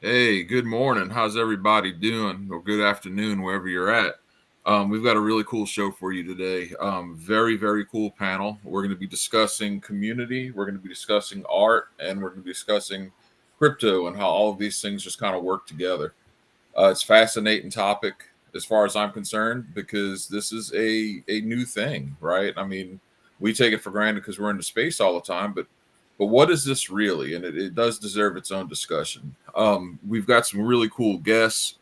Hey, good morning. How's everybody doing? Or good afternoon, wherever you're at. We've got a really cool show for you today. Very, very cool panel. We're going to be discussing community, we're going to be discussing art, and we're going to be discussing crypto and how all of these things just kind of work together. It's a fascinating topic as far as I'm concerned because this is a new thing, right? I mean, we take it for granted because we're into space all the time, but what is this really? And it does deserve its own discussion. We've got some really cool guests.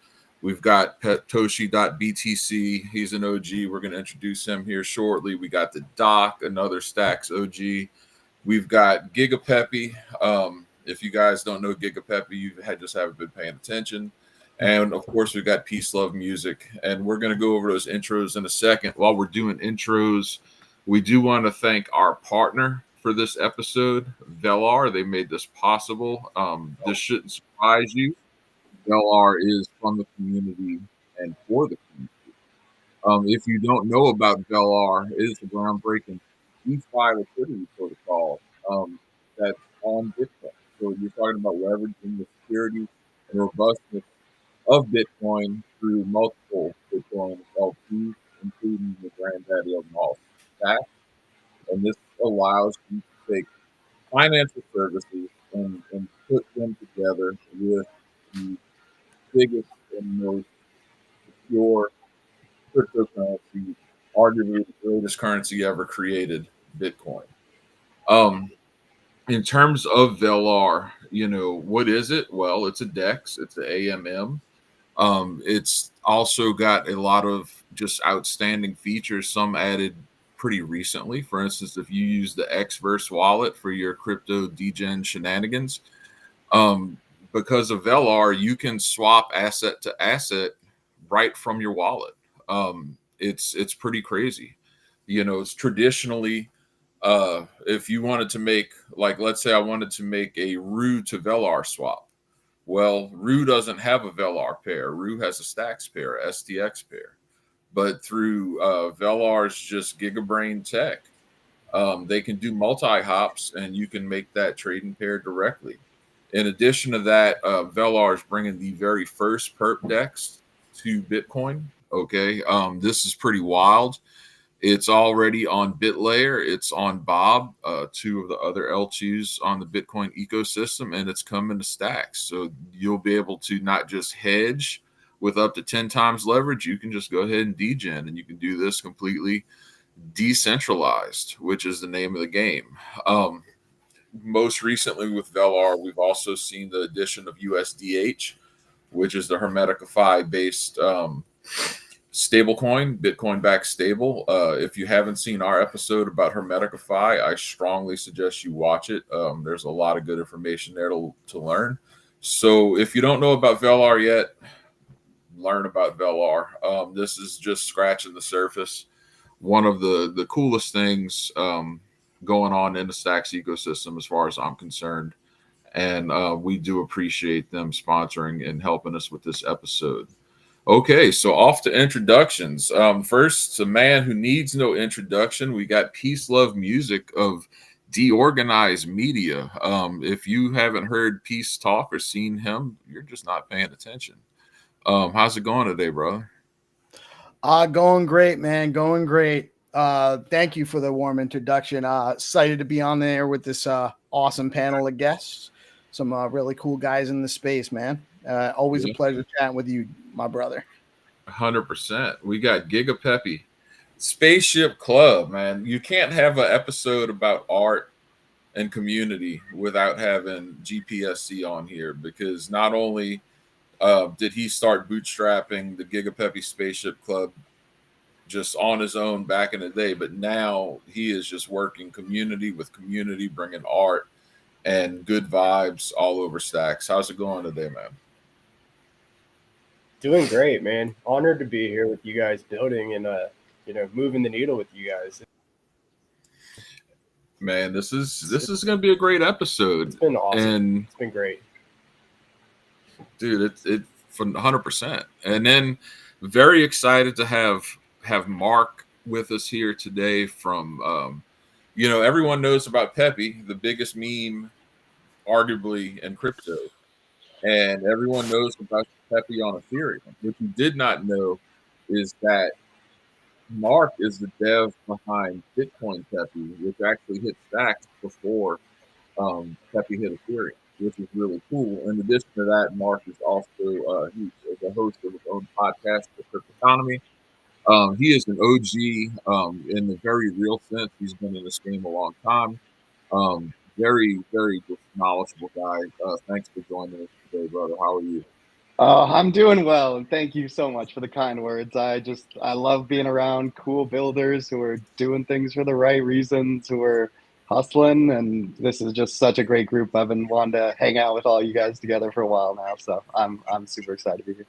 We've got Petoshi.btc. He's an OG. We're going to introduce him here shortly. We got the Doc, another Stacks OG. We've got Gigapeppy. If you guys don't know Gigapeppy, you had just haven't been paying attention. And of course, we've got Peace Love Music. And we're going to go over those intros in a second. While we're doing intros, we do want to thank our partner for this episode, Velar. They made this possible. This shouldn't surprise you. Velar is from the community and for the community. If you don't know about Velar, it is a groundbreaking DeFi liquidity protocol that's on Bitcoin. So you're talking about leveraging the security and robustness of Bitcoin through multiple Bitcoin LPs, including the granddaddy of them all, Stack. And this allows you to take financial services and put them together with the biggest and most secure cryptocurrency, arguably the greatest currency ever created, Bitcoin. Um, in terms of Velar, what is it? Well, it's a DEX, it's an AMM. It's also got a lot of just outstanding features, some added pretty recently. For instance, if you use the Xverse wallet for your crypto degen shenanigans, um, because of Velar, you can swap asset to asset right from your wallet. It's pretty crazy. It's traditionally if you wanted to make, like, let's say I wanted to make a Rue to Velar swap. Well, Rue doesn't have a Velar pair. Rue has a Stacks pair, STX pair. But through Velar's just gigabrain tech, they can do multi hops and you can make that trading pair directly. In addition to that, Velar is bringing the very first perp dex to Bitcoin. Okay. This is pretty wild. It's already on BitLayer. It's on Bob, two of the other L2s on the Bitcoin ecosystem, and it's coming to Stacks. So you'll be able to not just hedge with up to 10 times leverage. You can just go ahead and degen, and you can do this completely decentralized, which is the name of the game. Most recently with Velar, we've also seen the addition of USDH, which is the Hermeticify based stablecoin, Bitcoin backed stable. If you haven't seen our episode about Hermeticify, I strongly suggest you watch it. There's a lot of good information there to learn. So if you don't know about Velar yet, learn about Velar. This is just scratching the surface. One of the coolest things going on in the Stacks ecosystem, as far as I'm concerned. And we do appreciate them sponsoring and helping us with this episode. Okay, so off to introductions. First, a man who needs no introduction. We got Peace Love Music of Deorganized Media. If you haven't heard Peace talk or seen him, you're just not paying attention. How's it going today, brother? Going great, man. Going great. Thank you for the warm introduction. Excited to be on there with this awesome panel of guests. Some really cool guys in the space, man. Always a pleasure chatting with you, my brother. 100%. We got Gigapeppy. Spaceship Club, man. You can't have an episode about art and community without having GPSC on here, because not only did he start bootstrapping the Gigapeppy Spaceship Club just on his own back in the day, but now he is just working community with community, bringing art and good vibes all over Stacks. How's it going today, man? Doing great, man. Honored to be here with you guys, building and moving the needle with you guys. Man, this is going to be a great episode. It's been awesome. And it's been great, dude. It for 100%. And then very excited to have Mark with us here today from everyone knows about Peppy, the biggest meme arguably in crypto. and everyone knows about Pepe on Ethereum. What you did not know is that Mark is the dev behind Bitcoin Pepe, which actually hit Stacks before Pepe hit Ethereum, which is really cool. In addition to that, Mark is also he's a host of his own podcast, The Cryptoconomy. He is an OG in the very real sense. He's been in this game a long time. Very, very just knowledgeable guy. Thanks for joining us today, brother. How are you? I'm doing well, and thank you so much for the kind words. I love being around cool builders who are doing things for the right reasons, who are hustling, and this is just such a great group. I've been wanting to hang out with all you guys together for a while now, so I'm super excited to be here.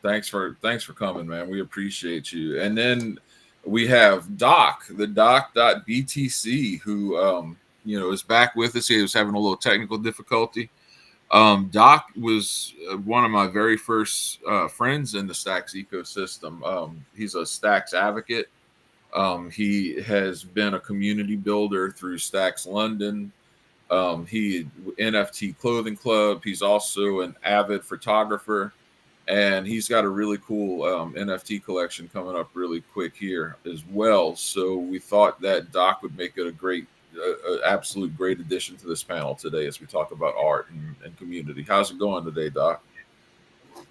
Thanks for coming, man. We appreciate you. And then we have Doc, the Doc.btc, who is back with us. He was having a little technical difficulty. Doc was one of my very first friends in the Stacks ecosystem. He's a Stacks advocate. He has been a community builder through Stacks London. He NFT Clothing Club. He's also an avid photographer, and he's got a really cool NFT collection coming up really quick here as well. So we thought that Doc would make it a great absolute great addition to this panel today as we talk about art and community. How's it going today, Doc?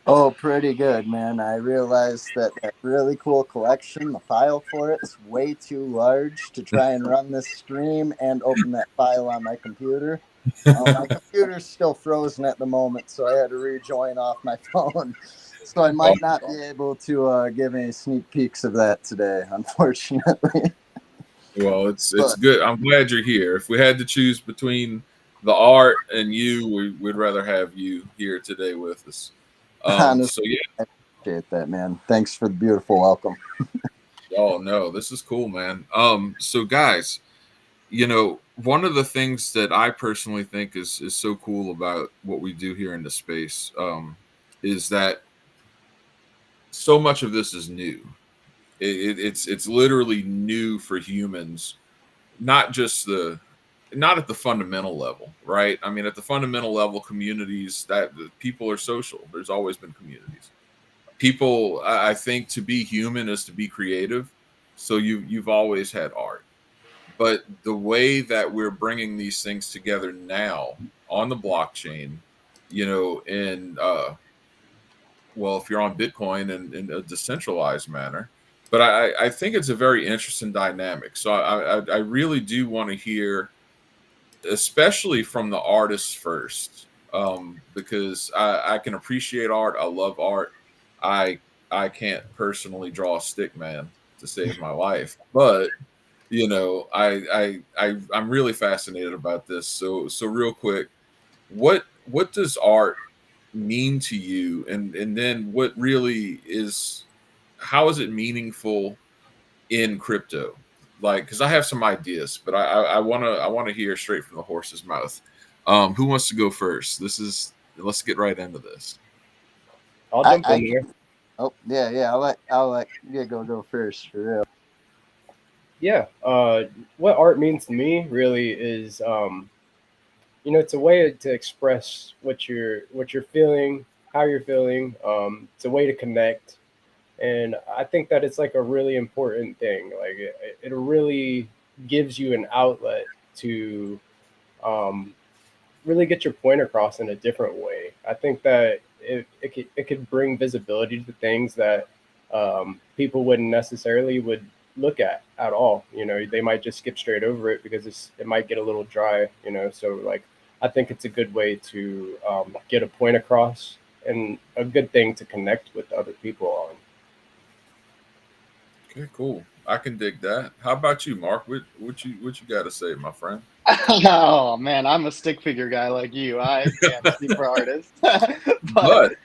Oh, pretty good, man. I realized that really cool collection, the file for it is way too large to try and run this stream and open that file on my computer. My computer's still frozen at the moment, so I had to rejoin off my phone. So I might not be able to give any sneak peeks of that today, unfortunately. Well, it's good. I'm glad you're here. If we had to choose between the art and you, we'd rather have you here today with us. Honestly, so yeah, I appreciate that, man. Thanks for the beautiful welcome. Oh no, this is cool, man. So guys, one of the things that I personally think is so cool about what we do here in the space is that so much of this is new. It's literally new for humans, not at the fundamental level, right? I mean, at the fundamental level, communities that people are social. There's always been communities. People, I think, to be human is to be creative. So you've always had art, but the way that we're bringing these things together now on the blockchain, in if you're on Bitcoin and in a decentralized manner. But I think it's a very interesting dynamic. So I really do want to hear, especially from the artists first, because I can appreciate art. I love art. I can't personally draw a stick man to save my life, but I'm really fascinated about this. So real quick, what does art mean to you, and then what really is, how is it meaningful in crypto? Like, because I have some ideas, but I want to hear straight from the horse's mouth. Who wants to go first? Let's get right into this. I'll jump in here. Oh yeah. I'll let you go first for real. Yeah. What art means to me really is it's a way to express what you're feeling, how you're feeling. It's a way to connect. And I think that it's like a really important thing. Like it really gives you an outlet to really get your point across in a different way. I think that it could bring visibility to things that people wouldn't necessarily would look at all. They might just skip straight over it because it might get a little dry. So like I think it's a good way to get a point across and a good thing to connect with other people on. Okay, cool. I can dig that. How about you, Mark? What you got to say, my friend? Oh man, I'm a stick figure guy like you. I can't speak for artists, but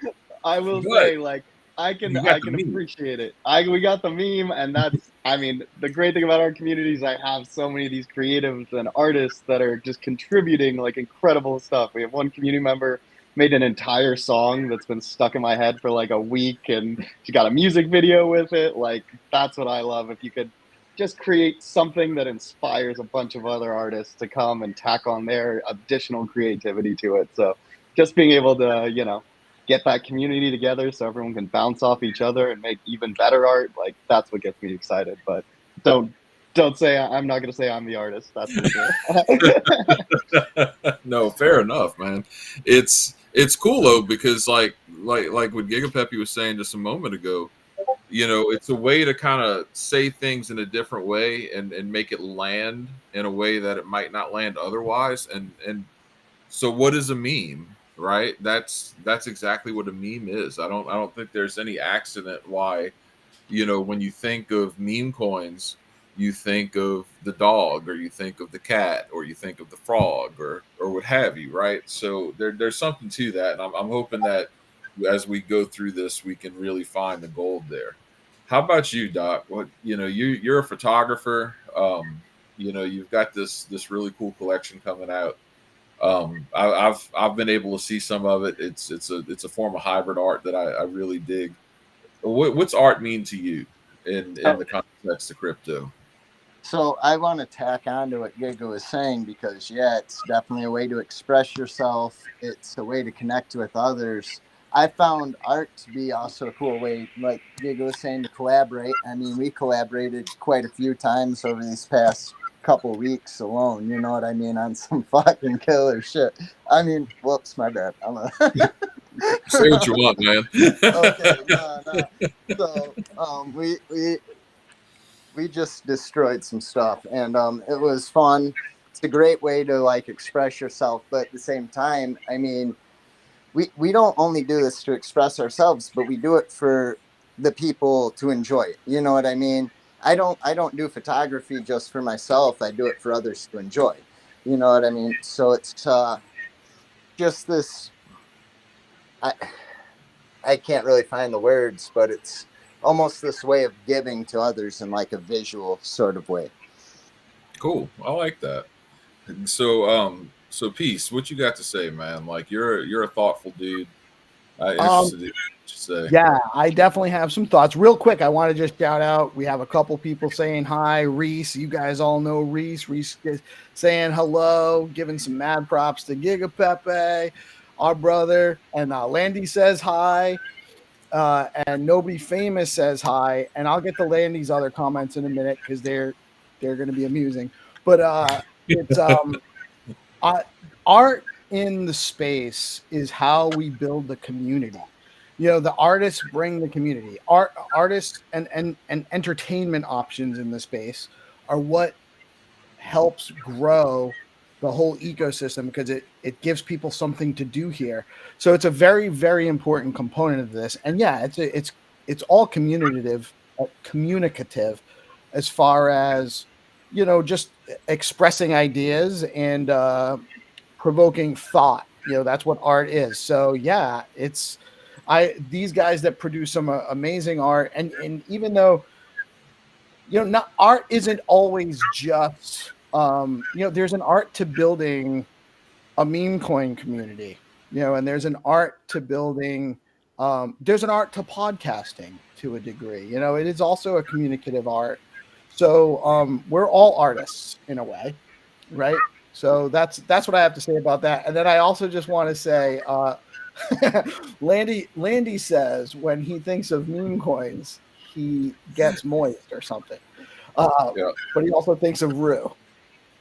I will say, like, I can appreciate it. We got the meme, and the great thing about our community is I have so many of these creatives and artists that are just contributing like incredible stuff. We have one community member made an entire song that's been stuck in my head for like a week, and she got a music video with it. Like, that's what I love. If you could just create something that inspires a bunch of other artists to come and tack on their additional creativity to it. So just being able to, get that community together so everyone can bounce off each other and make even better art. Like that's what gets me excited. But don't say I'm not gonna say I'm the artist. That's for sure. No, fair enough, man. It's cool though, because like what Gigapeppy was saying just a moment ago, you know, it's a way to kind of say things in a different way and make it land in a way that it might not land otherwise. And so what is a meme, right? That's exactly what a meme is. I don't think there's any accident why, you know, when you think of meme coins, you think of the dog, or you think of the cat, or you think of the frog, or what have you, right? So there's something to that, and I'm hoping that as we go through this, we can really find the gold there. How about you, Doc? What, you know, you're a photographer. You know, you've got this really cool collection coming out. I've been able to see some of it. It's a form of hybrid art that I really dig. What's art mean to you in the context of crypto? So I want to tack on to what Giga was saying, because yeah, it's definitely a way to express yourself. It's a way to connect with others. I found art to be also a cool way, like Giga was saying, to collaborate. I mean, we collaborated quite a few times over these past couple weeks alone. You know what I mean? On some fucking killer shit. I mean, whoops, my bad. Say what you want, man. Okay, no. So we just destroyed some stuff, and it was fun. It's a great way to like express yourself, but at the same time, I mean, we don't only do this to express ourselves, but we do it for the people to enjoy it. You know what I mean? I don't do photography just for myself. I do it for others to enjoy. You know what I mean? So it's just this. I can't really find the words, but it's almost this way of giving to others in like a visual sort of way. Cool. I like that. So Peace, what you got to say, man? Like you're a thoughtful dude. Interested in what you say. Yeah, I definitely have some thoughts. Real quick, I want to just shout out. We have a couple people saying hi. Reese, you guys all know Reese. Reese is saying hello, giving some mad props to Gigapepe, our brother, and Landy says hi. And Nobody Famous says hi, and I'll get to Landy's other comments in a minute because they're going to be amusing. But it's art in the space is how we build the community. You know, the artists bring the community. Artists and entertainment options in the space are what helps grow the whole ecosystem, because it gives people something to do here. So it's a very, very important component of this. And yeah, it's all communicative as far as, you know, just expressing ideas and provoking thought. You know, that's what art is. So yeah, these guys that produce some amazing art, and even though, you know, not art isn't always just you know, there's an art to building a meme coin community, you know, and there's an art to building there's an art to podcasting to a degree. You know, it is also a communicative art. So we're all artists in a way, right? So that's what I have to say about that. And then I also just want to say Landy says when he thinks of meme coins, he gets moist or something. Yeah. But he also thinks of Rue.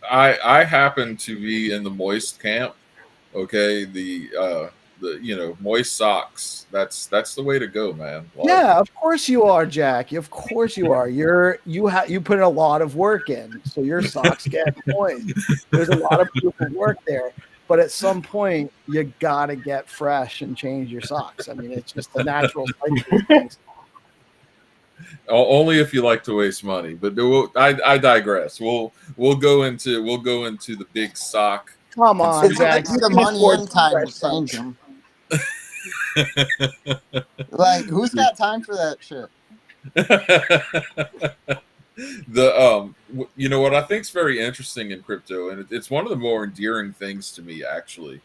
I happen to be in the moist camp. Okay, the you know, moist socks. That's the way to go, man. Like, yeah, of course you are, Jack. Of course you are. You put a lot of work in, so your socks get moist. There's a lot of beautiful work there, but at some point you gotta get fresh and change your socks. I mean, it's just the natural cycle of things. Only if you like to waste money, but I digress. We'll go into the big sock. Come on, Jack. It's the money and time to change them. Like, who's got time for that shit? You know what I think is very interesting in crypto, and it's one of the more endearing things to me, actually.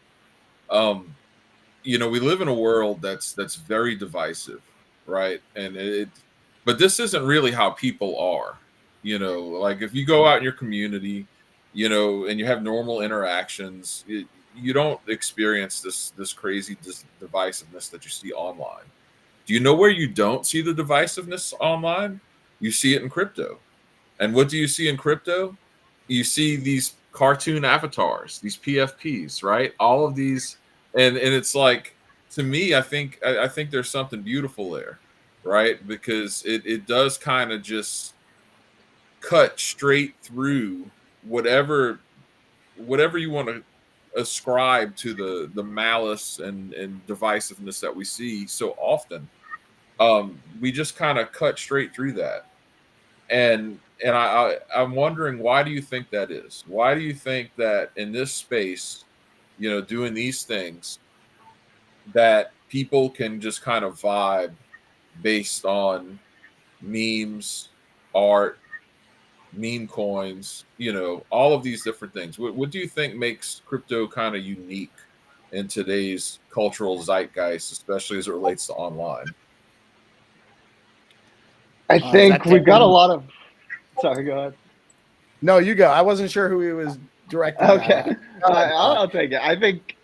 You know, we live in a world that's very divisive, right? And but this isn't really how people are. You know, like if you go out in your community, you know, and you have normal interactions, you don't experience this crazy divisiveness that you see online. Do you know where you don't see the divisiveness online? You see it in crypto. And what do you see in crypto? You see these cartoon avatars, these PFPs, right? All of these, and it's like, to me, I think there's something beautiful there, right? Because it does kind of just cut straight through whatever you want to ascribe to the malice and divisiveness that we see so often. We just kind of cut straight through that. I'm wondering, why do you think that is? Why do you think that in this space, doing these things, that people can just kind of vibe based on memes, art, meme coins, all of these different things? What do you think makes crypto kind of unique in today's cultural zeitgeist, especially as it relates to online? I think we've got a lot of. Sorry, go ahead. No, you go. I wasn't sure who he was directing. Okay, I'll take it. I think,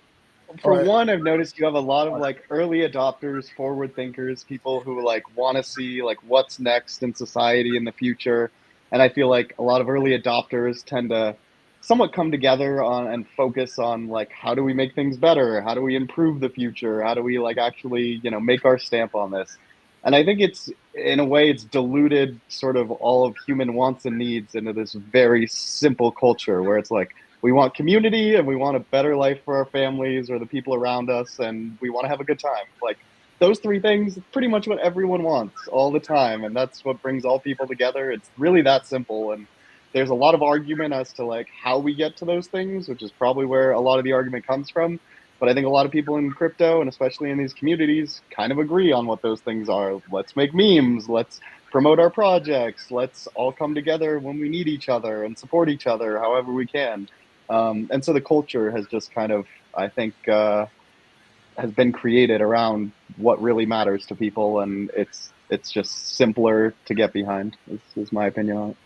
for one, I've noticed you have a lot of like early adopters, forward thinkers, people who like want to see like what's next in society in the future. And I feel like a lot of early adopters tend to somewhat come together on and focus on like, how do we make things better? How do we improve the future? How do we like actually, make our stamp on this? And I think it's, in a way, it's diluted sort of all of human wants and needs into this very simple culture where it's like, we want community and we want a better life for our families or the people around us, and we want to have a good time. Like, those three things, pretty much what everyone wants all the time, and that's what brings all people together. It's really that simple, and there's a lot of argument as to like how we get to those things, which is probably where a lot of the argument comes from. But I think a lot of people in crypto, and especially in these communities, kind of agree on what those things are. Let's make memes. Let's promote our projects. Let's all come together when we need each other and support each other however we can. And so the culture has just kind of, I think, has been created around what really matters to people, and it's just simpler to get behind. Is my opinion on it.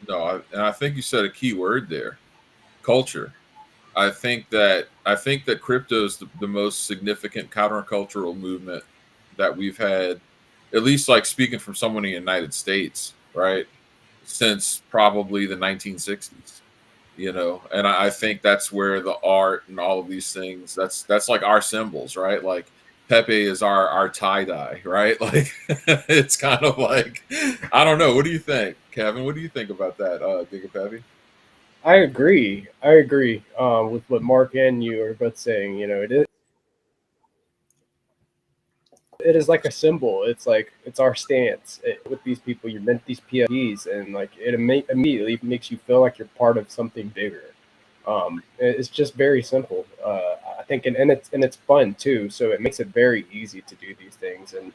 No, and I think you said a key word there: culture. I think that crypto is the most significant countercultural movement that we've had, at least like speaking from someone in the United States, right, since probably the 1960s. And I think that's where the art and all of these things, that's like our symbols, right? Like Pepe is our tie-dye, right? Like it's kind of like, I don't know. What do you think, Kevin? What do you think about that, Giga Pepe? I agree. With what Mark and you are both saying. It is like a symbol. It's like, it's our stance. With these people, you meant these PFPs, and like it immediately makes you feel like you're part of something bigger. It's just very simple. I think, and it's fun too. So it makes it very easy to do these things. And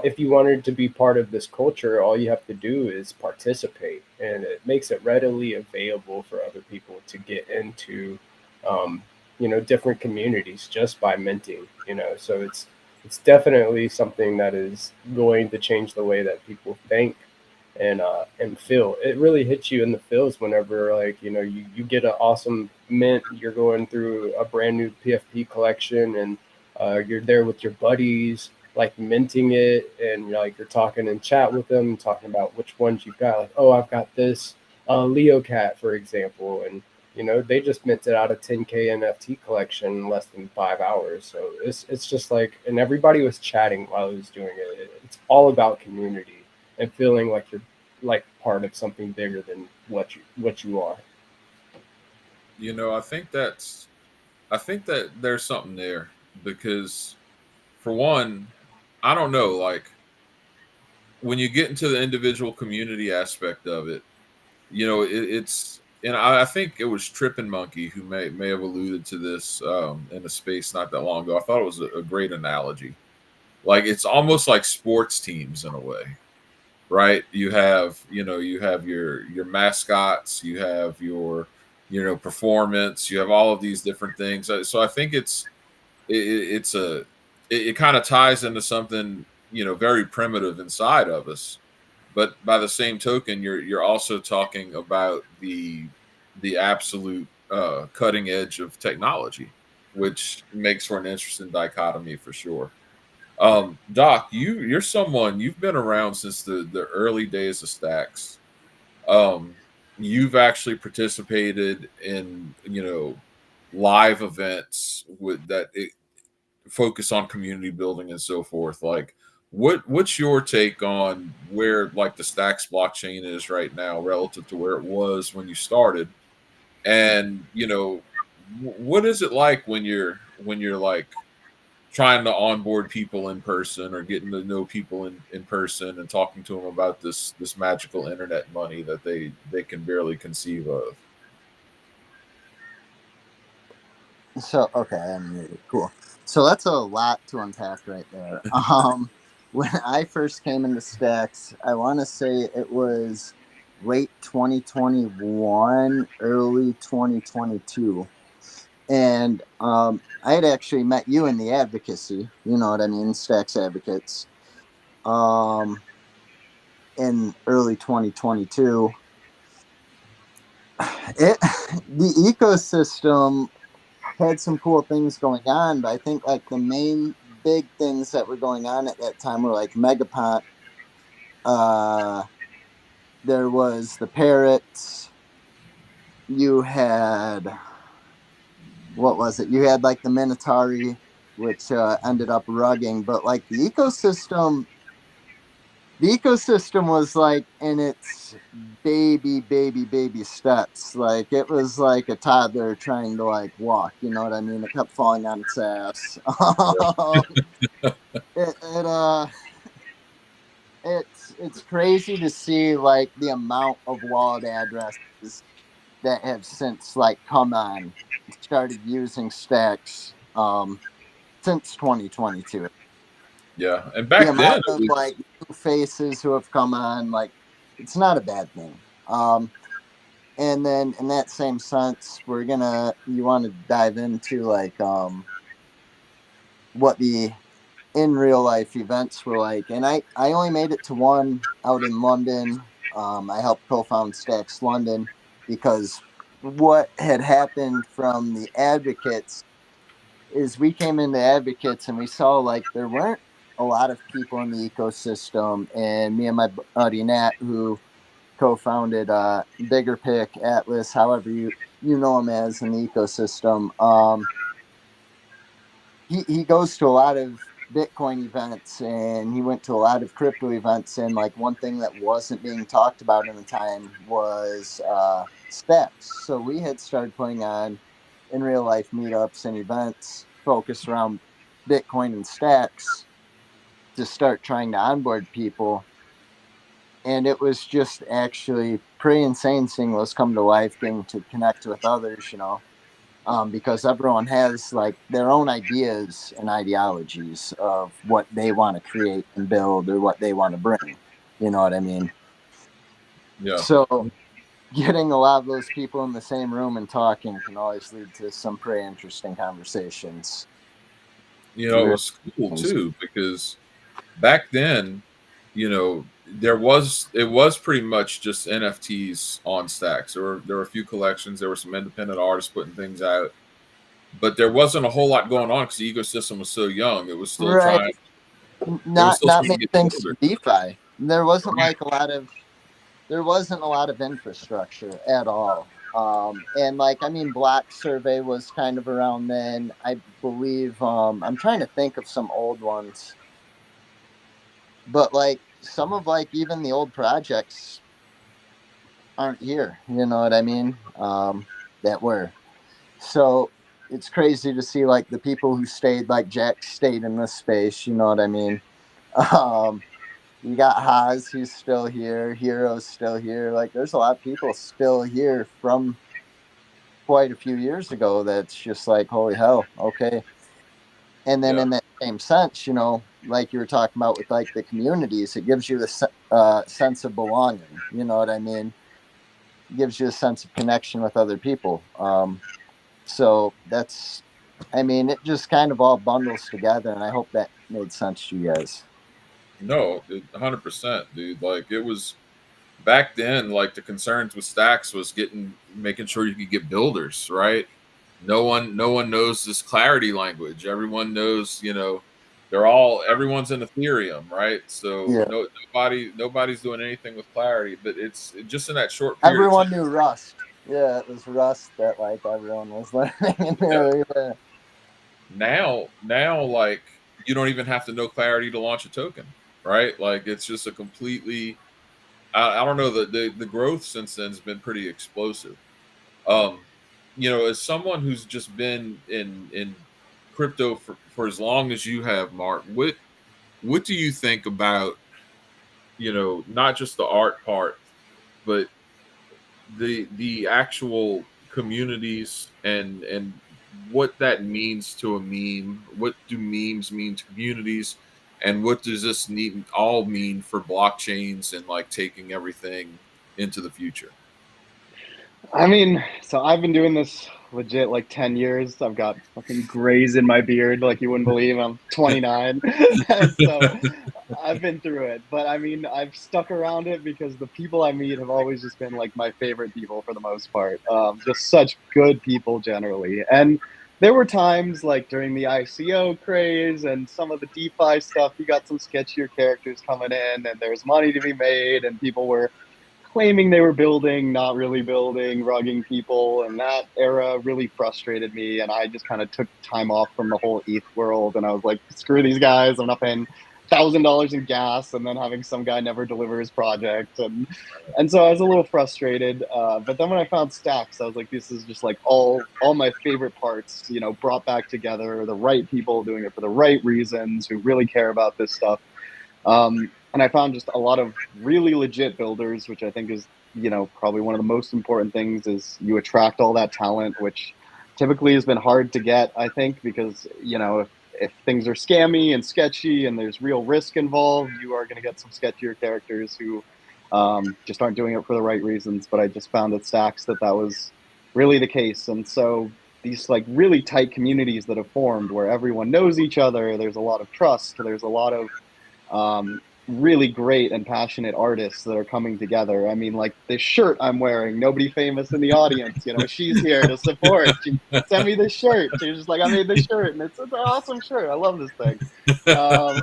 if you wanted to be part of this culture, all you have to do is participate, and it makes it readily available for other people to get into, different communities just by minting. So it's definitely something that is going to change the way that people think and feel. It really hits you in the feels whenever, like, you get an awesome mint, you're going through a brand new PFP collection, and you're there with your buddies, like minting it, and you're talking in chat with them, talking about which ones you've got. Like, oh, I've got this Leo cat, for example, and they just minted out a 10K NFT collection in less than 5 hours. So it's just like, and everybody was chatting while he was doing it. It's all about community and feeling like you're like part of something bigger than what you are. I think that there's something there, because for one, I don't know, like when you get into the individual community aspect of it, it's, and I think it was Trippin' Monkey who may have alluded to this in a space not that long ago. I thought it was a great analogy. Like, it's almost like sports teams in a way, right? You have your mascots, you have your performance, you have all of these different things. So I think it kind of ties into something very primitive inside of us. But by the same token, you're also talking about the absolute cutting edge of technology, which makes for an interesting dichotomy for sure. Doc, you're someone, you've been around since the early days of Stacks. Um, you've actually participated in, live events with that it focus on community building and so forth. Like, what's your take on where like the Stacks blockchain is right now relative to where it was when you started? And what is it like when you're like trying to onboard people in person or getting to know people in person and talking to them about this magical internet money that they can barely conceive of? So okay, I'm muted. Cool. So that's a lot to unpack right there. When I first came into Stacks, I want to say it was late 2021, early 2022, and I had actually met you in the advocacy. You know what I mean, Stacks advocates. In early 2022, the ecosystem had some cool things going on, but I think like the main big things that were going on at that time were like Megapont. There was the Parrots. You had, what was it? You had like the Minotauri, which ended up rugging, but like the ecosystem was like in its baby steps. Like it was like a toddler trying to like walk. You know what I mean? It kept falling on its ass. it, it it's crazy to see like the amount of wallet addresses that have since like come on, started using Stacks since 2022. Yeah, and The back then amount it of was, like new faces who have come on, like it's not a bad thing. And then in that same sense, you want to dive into like what the in real life events were like. And I only made it to one out in London. I helped co-found Stacks London because what had happened from the advocates is we came into advocates and we saw like there weren't a lot of people in the ecosystem, and me and my buddy Nat, who co-founded Bigger Pick Atlas, however you know him as in the ecosystem. He goes to a lot of Bitcoin events and he went to a lot of crypto events, and like one thing that wasn't being talked about in the time was Stacks. So we had started putting on in real life meetups and events focused around Bitcoin and Stacks to start trying to onboard people. And it was just actually pretty insane seeing those come to life, getting to connect with others, because everyone has like their own ideas and ideologies of what they want to create and build or what they want to bring. You know what I mean? yeah. So getting a lot of those people in the same room and talking can always lead to some pretty interesting conversations. It was cool too because back then, it was pretty much just NFTs on Stacks. There were a few collections, there were some independent artists putting things out, but there wasn't a whole lot going on because the ecosystem was so young. It was still Right. trying. It was Not still trying to many get things older. DeFi. There wasn't a lot of infrastructure at all. And like, I mean, Block Survey was kind of around then. I believe, I'm trying to think of some old ones, but like some of like even the old projects aren't here. You know what I mean? That were. So it's crazy to see like the people who stayed, like Jack stayed in this space. You know what I mean? Um, You got Haas, who's still here. Hero's still here. Like, there's a lot of people still here from quite a few years ago. That's just like, holy hell, okay. And then Yeah. in that same sense, like you were talking about with like the communities, it gives you the sense of belonging. You know what I mean? It gives you a sense of connection with other people. So that's, I mean, it just kind of all bundles together, and I hope that made sense to you guys. No, 100%, dude. Like it was. back then, like the concerns with stacks was making sure you could get builders, right? No one knows this clarity language. Everyone knows, everyone's in Ethereum, right? So Yeah. nobody's doing anything with clarity, but it's just in that short period of Everyone time. knew Rust. Yeah, it was Rust that like everyone was learning in Yeah. there. Yeah. Now, like you don't even have to know clarity to launch a token, right? Like it's just a completely, I don't know, the growth since then has been pretty explosive. Um, as someone who's just been in crypto for as long as you have, Mark, what do you think about, not just the art part, but the actual communities and what that means to a meme? What do memes mean to communities? And what does this need all mean for blockchains and like taking everything into the future? I mean, so I've been doing this legit like 10 years. I've got fucking grays in my beard, like you wouldn't believe. I'm 29. And so I've been through it. But I mean, I've stuck around it because the people I meet have always just been like my favorite people for the most part. Just such good people generally. And there were times like during the ICO craze and some of the DeFi stuff, you got some sketchier characters coming in and there's money to be made and people were claiming they were building, not really building, rugging people, and that era really frustrated me. And I just kind of took time off from the whole ETH world, and I was like, screw these guys. I'm not paying $1,000 in gas, and then having some guy never deliver his project, and so I was a little frustrated. But then when I found Stacks, I was like, this is just like all my favorite parts, brought back together. The right people doing it for the right reasons, who really care about this stuff. And I found just a lot of really legit builders, which I think is, probably one of the most important things is you attract all that talent, which typically has been hard to get, I think, because, if things are scammy and sketchy and there's real risk involved, you are going to get some sketchier characters who just aren't doing it for the right reasons. But I just found at Stacks that was really the case. And so these like really tight communities that have formed where everyone knows each other, there's a lot of trust, there's a lot of really great and passionate artists that are coming together. I mean, like this shirt I'm wearing, nobody famous in the audience, she's here to support. She sent me this shirt. She was just like, I made this shirt, and it's an awesome shirt. I love this thing. Um,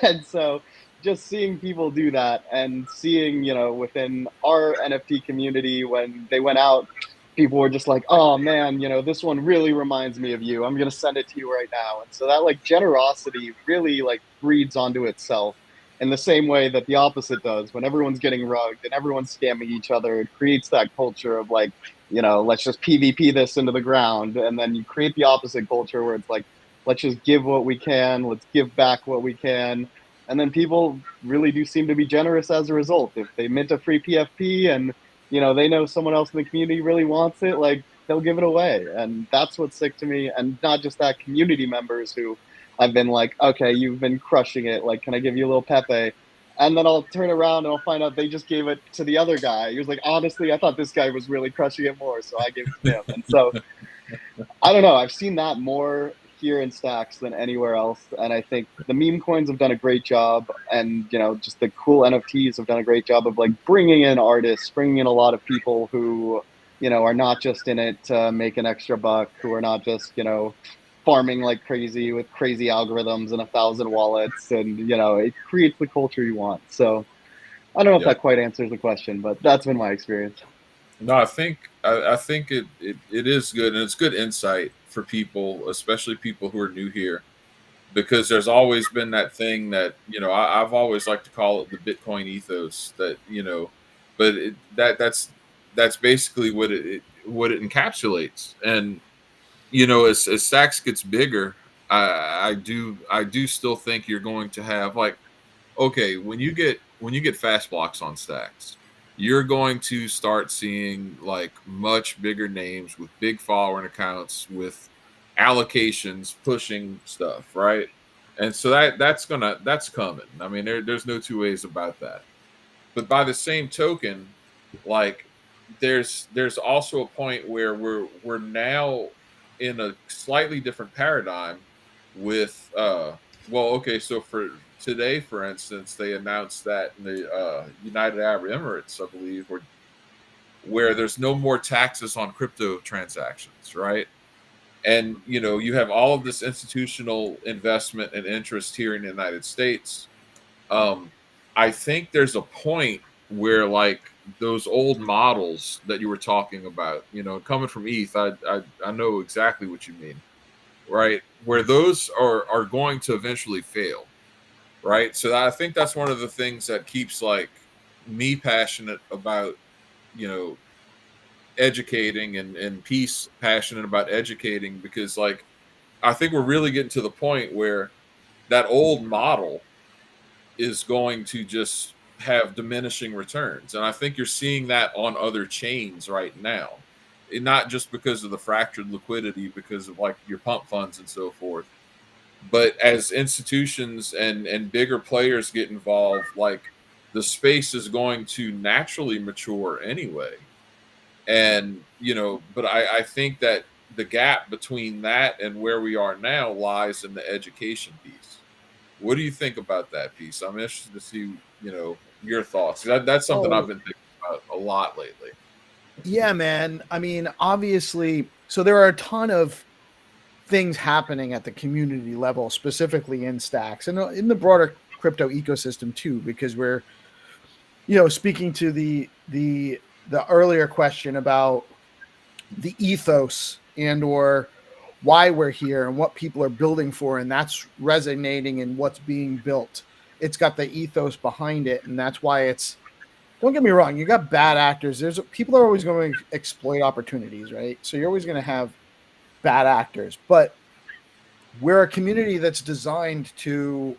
and so just seeing people do that and seeing, within our NFT community, when they went out, people were just like, oh man, this one really reminds me of you. I'm going to send it to you right now. And so that like generosity really like breeds onto itself in the same way that the opposite does. When everyone's getting rugged and everyone's scamming each other, it creates that culture of like, let's just PvP this into the ground. And then you create the opposite culture where it's like, let's just give what we can. Let's give back what we can. And then people really do seem to be generous as a result. If they mint a free PFP and, they know someone else in the community really wants it, like they'll give it away. And that's what's sick to me. And not just that, community members who I've been like, okay, you've been crushing it. Like, can I give you a little Pepe? And then I'll turn around and I'll find out they just gave it to the other guy. He was like, honestly, I thought this guy was really crushing it more, so I gave it to him. And so I don't know. I've seen that more here in Stacks than anywhere else. And I think the meme coins have done a great job. And, just the cool NFTs have done a great job of like bringing in artists, bringing in a lot of people who, are not just in it to make an extra buck, who are not just, farming like crazy with crazy algorithms and 1,000 wallets. And, it creates the culture you want. So I don't know if that quite answers the question, but that's been my experience. No, I think it is good, and it's good insight for people, especially people who are new here, because there's always been that thing that I've always liked to call it the Bitcoin ethos. That but that's basically what it encapsulates. And as Saks gets bigger, I do still think you're going to have like, okay, when you get fast blocks on Stacks, you're going to start seeing like much bigger names with big following accounts with allocations pushing stuff, right? And so that's coming. I mean, there's no two ways about that. But by the same token, like there's also a point where we're now in a slightly different paradigm with well, okay, so today, for instance, they announced that in the United Arab Emirates, I believe, where there's no more taxes on crypto transactions, right? And you have all of this institutional investment and interest here in the United States. I think there's a point where, like, those old models that you were talking about, coming from ETH, I know exactly what you mean, right? Where those are going to eventually fail, right? So I think that's one of the things that keeps, like, me passionate about, you know, educating, and peace passionate about educating, because, like, I think we're really getting to the point where that old model is going to just have diminishing returns. And I think you're seeing that on other chains right now. Not just because of the fractured liquidity, because of, like, your pump funds and so forth, but as institutions and bigger players get involved, like, the space is going to naturally mature anyway. And but I think that the gap between that and where we are now lies in the education piece. What do you think about that piece? I'm interested to see your thoughts. That's something I've been thinking about a lot lately. Yeah, man. I mean, obviously, so there are a ton of things happening at the community level, specifically in Stacks and in the broader crypto ecosystem too, because we're, speaking to the earlier question about the ethos and or why we're here and what people are building for, and that's resonating in what's being built. It's got the ethos behind it, and that's why it's, don't get me wrong, you got bad actors. There's people are always going to exploit opportunities, right? So you're always going to have bad actors, but we're a community that's designed to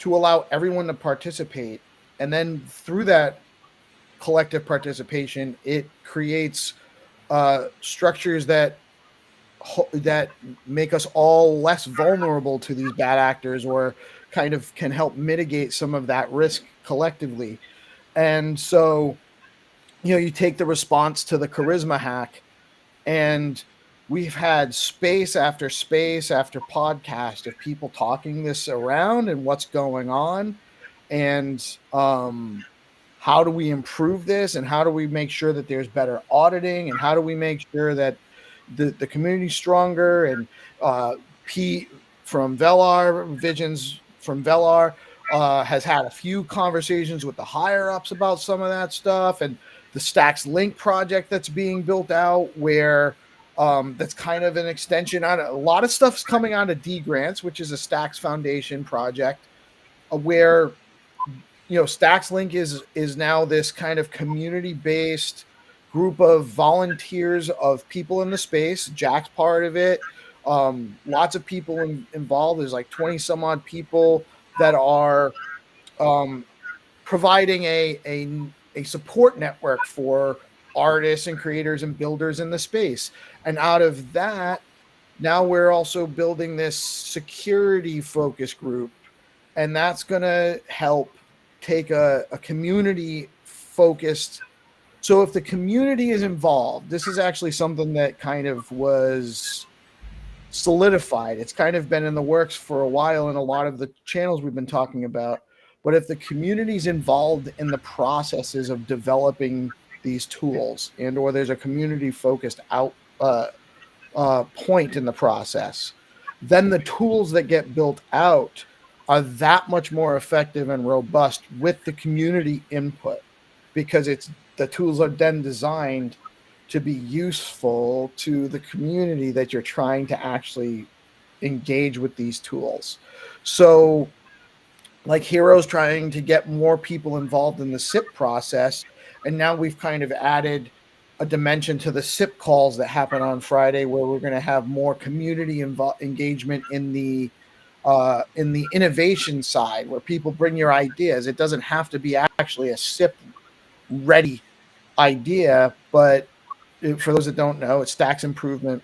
allow everyone to participate, and then through that collective participation, it creates structures that make us all less vulnerable to these bad actors, or kind of can help mitigate some of that risk collectively. And so, you take the response to the charisma hack, and we've had space after podcast of people talking this around and what's going on, and how do we improve this, and how do we make sure that there's better auditing, and how do we make sure that the community's stronger. And Pete from Velar, Visions from Velar, has had a few conversations with the higher ups about some of that stuff, and the Stacks Link project that's being built out, where that's kind of an extension on a lot of stuff's coming out of D Grants, which is a Stacks Foundation project, where Stacks Link is now this kind of community-based group of volunteers of people in the space. Jack's part of it. Lots of people involved. There's like 20 some odd people that are providing a support network for artists and creators and builders in the space. And out of that, now we're also building this security focus group, and that's going to help take a community focused. So if the community is involved, this is actually something that kind of was solidified. It's kind of been in the works for a while in a lot of the channels we've been talking about. But if the community is involved in the processes of developing these tools, and or there's a community focused point in the process, then the tools that get built out are that much more effective and robust with the community input, because the tools are then designed to be useful to the community that you're trying to actually engage with these tools. So like Hero's trying to get more people involved in the SIP process, and now we've kind of added a dimension to the SIP calls that happen on Friday, where we're going to have more community engagement in the innovation side, where people bring your ideas. It doesn't have to be actually a SIP ready idea, but for those that don't know, it's Stacks Improvement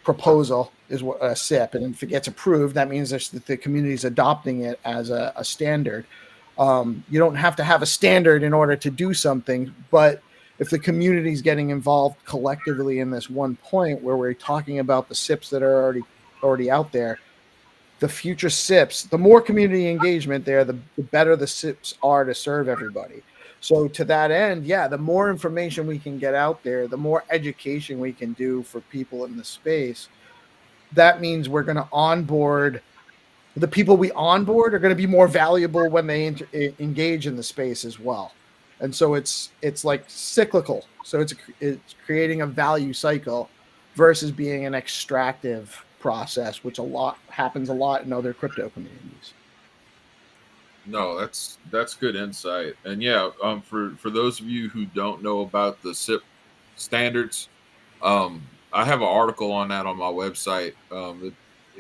Proposal is what a SIP, and if it gets approved, that means that the community is adopting it as a standard. You don't have to have a standard in order to do something, but if the community is getting involved collectively in this one point where we're talking about the SIPs that are already out there, the future SIPs, the more community engagement there, the better the SIPs are to serve everybody. So to that end, yeah, the more information we can get out there, the more education we can do for people in the space. That means we're going to onboard the people we onboard are going to be more valuable when they engage in the space as well. And so it's like cyclical. So it's creating a value cycle versus being an extractive process, which happens a lot in other crypto communities. No, that's good insight. And yeah, for those of you who don't know about the SIP standards, I have an article on that on my website.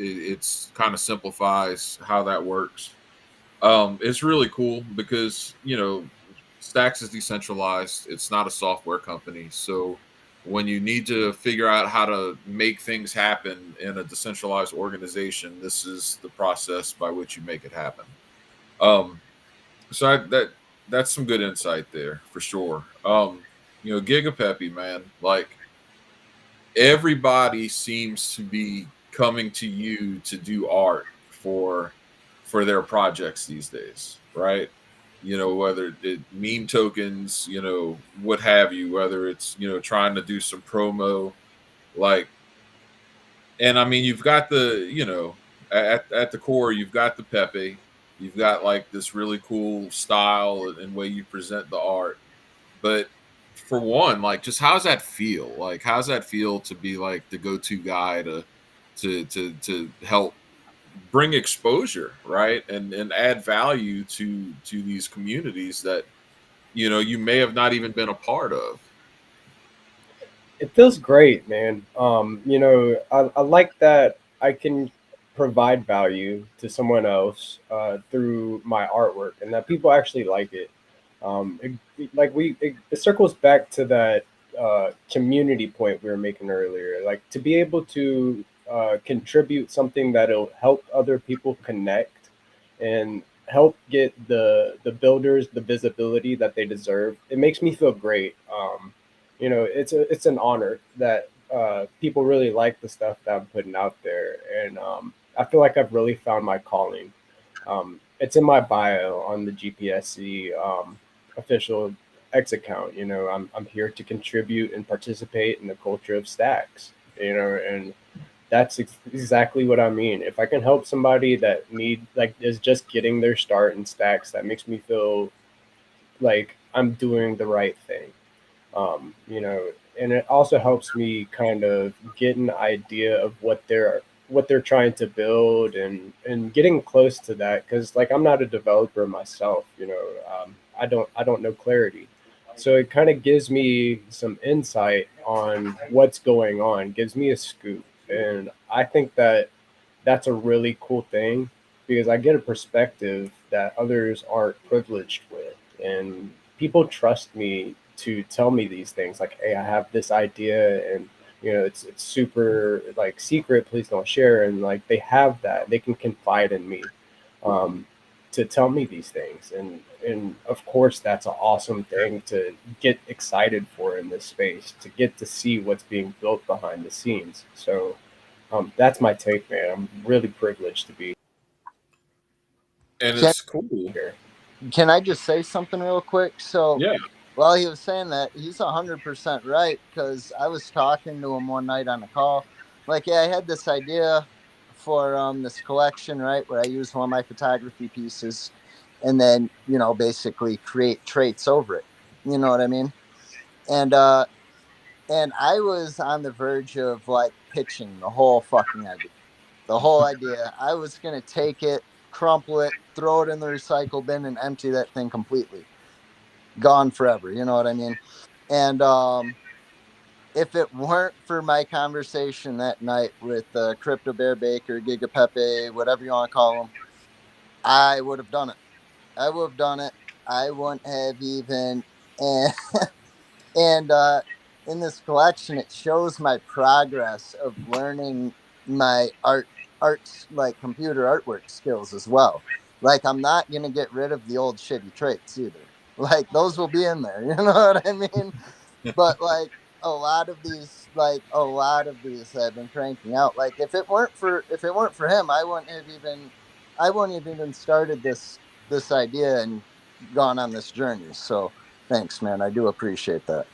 It's kind of simplifies how that works. It's really cool because Stacks is decentralized. It's not a software company, so when you need to figure out how to make things happen in a decentralized organization, this is the process by which you make it happen. So that's some good insight there for sure. Gigapeppy, man, like everybody seems to be coming to you to do art for their projects these days, right? Whether it meme tokens, what have you, whether it's trying to do some promo, like, and I mean, you've got at the core, you've got the Pepe, you've got like this really cool style and way you present the art. But for one, like, just how's that feel? Like, how's that feel to be like the go-to guy to help bring exposure, right, and add value to these communities that you may have not even been a part of? It feels great, man. I like that I can provide value to someone else through my artwork, and that people actually like it. It circles back to that community point we were making earlier. Like, to be able to contribute something that'll help other people connect and help get the builders the visibility that they deserve. It makes me feel great. It's an honor that people really like the stuff that I'm putting out there, and I feel like I've really found my calling. It's in my bio on the GPSC official X account. I'm here to contribute and participate in the culture of Stacks. And that's exactly what I mean. If I can help somebody that is just getting their start in Stacks, that makes me feel like I'm doing the right thing. And it also helps me kind of get an idea of what they're trying to build and getting close to that, because like I'm not a developer myself. I don't know Clarity, so it kind of gives me some insight on what's going on, gives me a scoop, and I think that that's a really cool thing because I get a perspective that others aren't privileged with, and people trust me to tell me these things, like, hey, I have this idea, and it's super like secret, please don't share. And like they have that, they can confide in me to tell me these things, and of course that's an awesome thing to get excited for in this space, to get to see what's being built behind the scenes. So that's my take, man. I'm really privileged to be and it's cool here. Can I just say something real quick? So yeah. While he was saying that, he's 100% right, because I was talking to him one night on a call. Like, yeah, I had this idea for this collection, right, where I use one of my photography pieces and then, basically create traits over it. You know what I mean? And I was on the verge of, like, pitching the whole fucking idea. The whole idea. I was going to take it, crumple it, throw it in the recycle bin, and empty that thing completely. Gone forever, you know what I mean? And if it weren't for my conversation that night with Crypto Bear Baker, Gigapepe, whatever you want to call him, I would have done it. I wouldn't have even. And in this collection, it shows my progress of learning my arts, like computer artwork skills as well. Like, I'm not going to get rid of the old shitty traits either. Like, those will be in there, you know what I mean? But like a lot of these like a lot of these that have been cranking out. Like if it weren't for him, I wouldn't have even started this idea and gone on this journey. So thanks, man. I do appreciate that.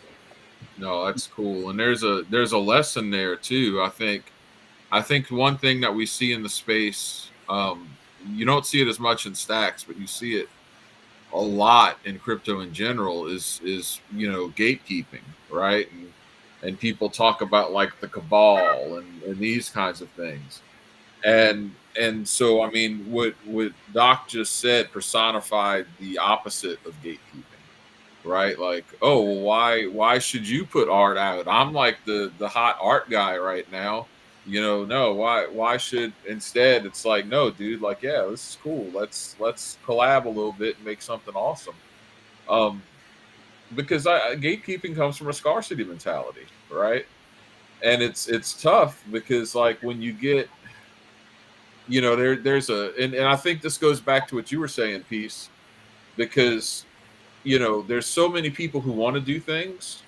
No, that's cool. And there's a lesson there too. I think one thing that we see in the space, you don't see it as much in stacks, but you see it a lot in crypto in general is gatekeeping, right? And people talk about like the cabal and these kinds of things. And so I mean what Doc just said personified the opposite of gatekeeping, right? Like, oh, well, why should you put art out? I'm like the hot art guy right now. No, why should instead it's like, no, dude, like, yeah, this is cool. Let's collab a little bit and make something awesome. Um, because gatekeeping comes from a scarcity mentality, right? And it's tough because like when you get, there's and I think this goes back to what you were saying, Peace, because there's so many people who want to do things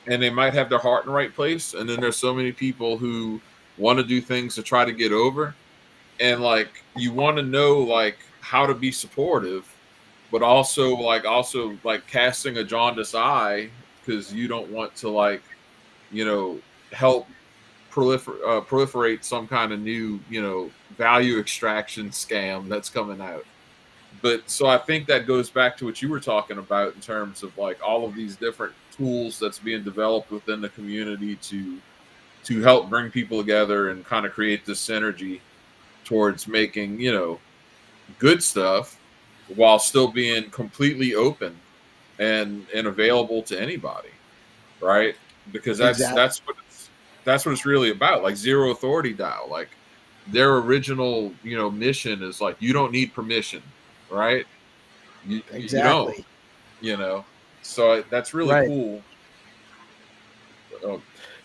and they might have their heart in the right place. And then there's so many people who want to do things to try to get over. And like, you want to know like how to be supportive, but also like casting a jaundiced eye because you don't want to like, help proliferate some kind of new, value extraction scam that's coming out. But so I think that goes back to what you were talking about in terms of like all of these different tools that's being developed within the community to help bring people together and kind of create this synergy towards making, good stuff while still being completely open and available to anybody, right? Because Exactly. that's what it's really about. Like Zero Authority DAO, like their original, mission is like you don't need permission, right? You don't, Exactly. So that's really Right. cool.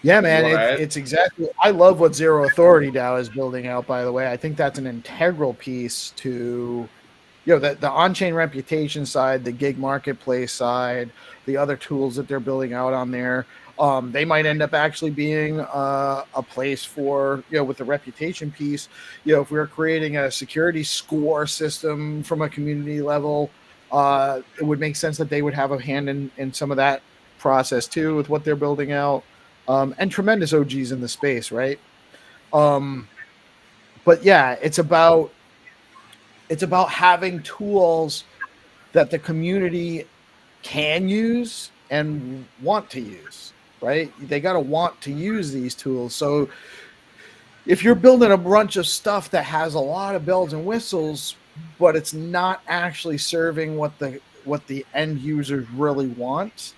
Yeah, You man, want to add? it's exactly. I love what Zero Authority DAO is building out. By the way, I think that's an integral piece to, the on-chain reputation side, the gig marketplace side, the other tools that they're building out on there. They might end up actually being a place for, with the reputation piece. If we were creating a security score system from a community level, it would make sense that they would have a hand in some of that process too with what they're building out. And tremendous OGs in the space, right? But yeah, it's about having tools that the community can use and want to use, right? They got to want to use these tools. So if you're building a bunch of stuff that has a lot of bells and whistles, but it's not actually serving what the end users really want,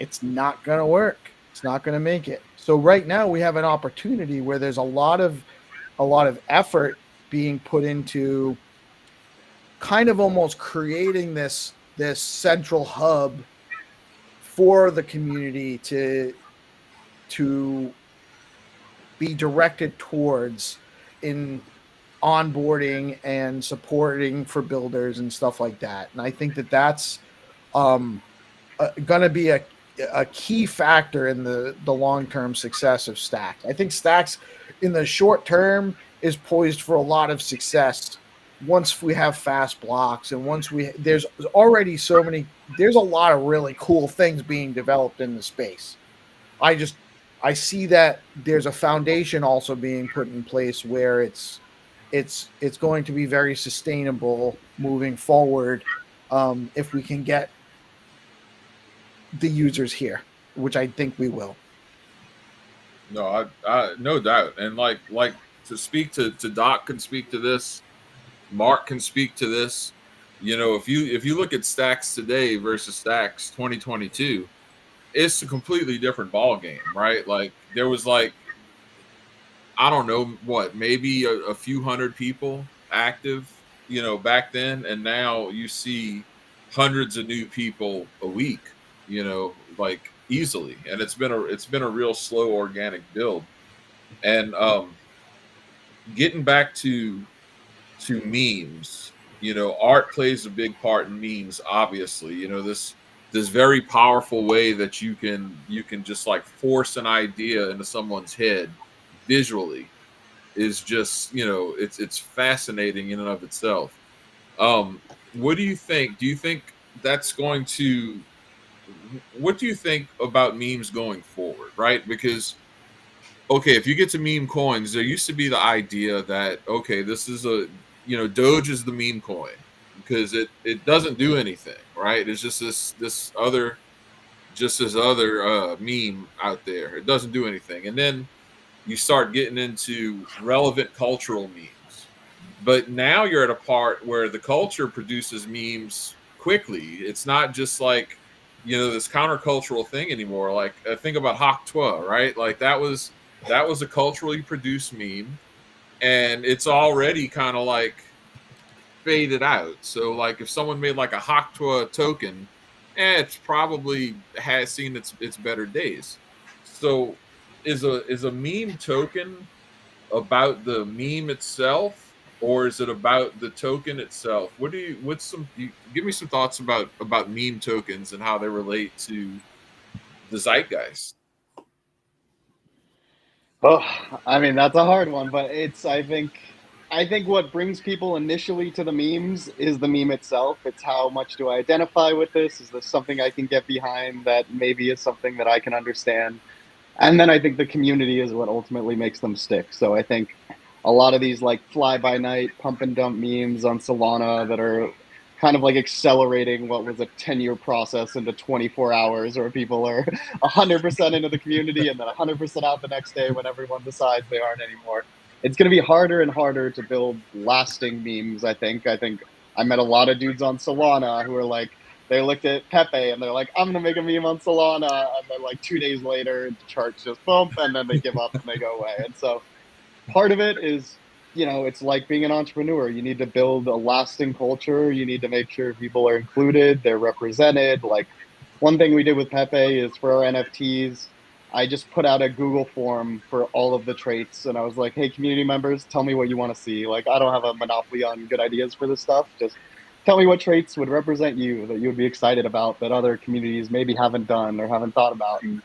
it's not going to work. It's not going to make it. So right now we have an opportunity where there's a lot of effort being put into kind of almost creating this central hub for the community to be directed towards in onboarding and supporting for builders and stuff like that. And I think that that's going to be a key factor in the long-term success of Stacks. I think Stacks in the short term is poised for a lot of success once we have fast blocks and there's already there's a lot of really cool things being developed in the space. I see that there's a foundation also being put in place where it's going to be very sustainable moving forward, if we can get the users here, which I think we will. No, I no doubt. And like to speak to Doc can speak to this, Mark can speak to this. If you look at Stacks today versus Stacks 2022, it's a completely different ball game, right? Like there was like, I don't know what, maybe a few hundred people active, back then, and now you see hundreds of new people a week, like easily, and it's been a real slow organic build. And getting back to memes, art plays a big part in memes, obviously. this very powerful way that you can just like force an idea into someone's head visually is just, it's fascinating in and of itself. What do you think? Do you think that's going to what do you think about memes going forward, right? Because okay, if you get to meme coins, there used to be the idea that okay, this is Doge is the meme coin because it doesn't do anything, right? It's just this other meme out there. It doesn't do anything. And then you start getting into relevant cultural memes. But now you're at a part where the culture produces memes quickly. It's not just like, this countercultural thing anymore. Like think about Hak Twa, right? Like that was a culturally produced meme, and it's already kind of like faded out. So like if someone made like a Hak Twa token, it's probably has seen its better days. So is a meme token about the meme itself, or is it about the token itself? Give me some thoughts about meme tokens and how they relate to the zeitgeist. Oh, I mean that's a hard one, but I think what brings people initially to the memes is the meme itself. It's how much do I identify with this? Is this something I can get behind that maybe is something that I can understand? And then I think the community is what ultimately makes them stick. So I think a lot of these like fly by night pump and dump memes on Solana that are kind of like accelerating what was a 10-year process into 24 hours, where people are 100% into the community and then 100% out the next day when everyone decides they aren't anymore. It's going to be harder and harder to build lasting memes, I think. I met a lot of dudes on Solana who are like, they looked at Pepe and they're like, I'm going to make a meme on Solana. And then like 2 days later, the charts just bump and then they give up and they go away. And so part of it is, it's like being an entrepreneur. You need to build a lasting culture. You need to make sure people are included, they're represented. Like one thing we did with Pepe is for our NFTs, I just put out a Google form for all of the traits. And I was like, hey, community members, tell me what you want to see. Like, I don't have a monopoly on good ideas for this stuff. Just tell me what traits would represent you that you would be excited about that other communities maybe haven't done or haven't thought about. And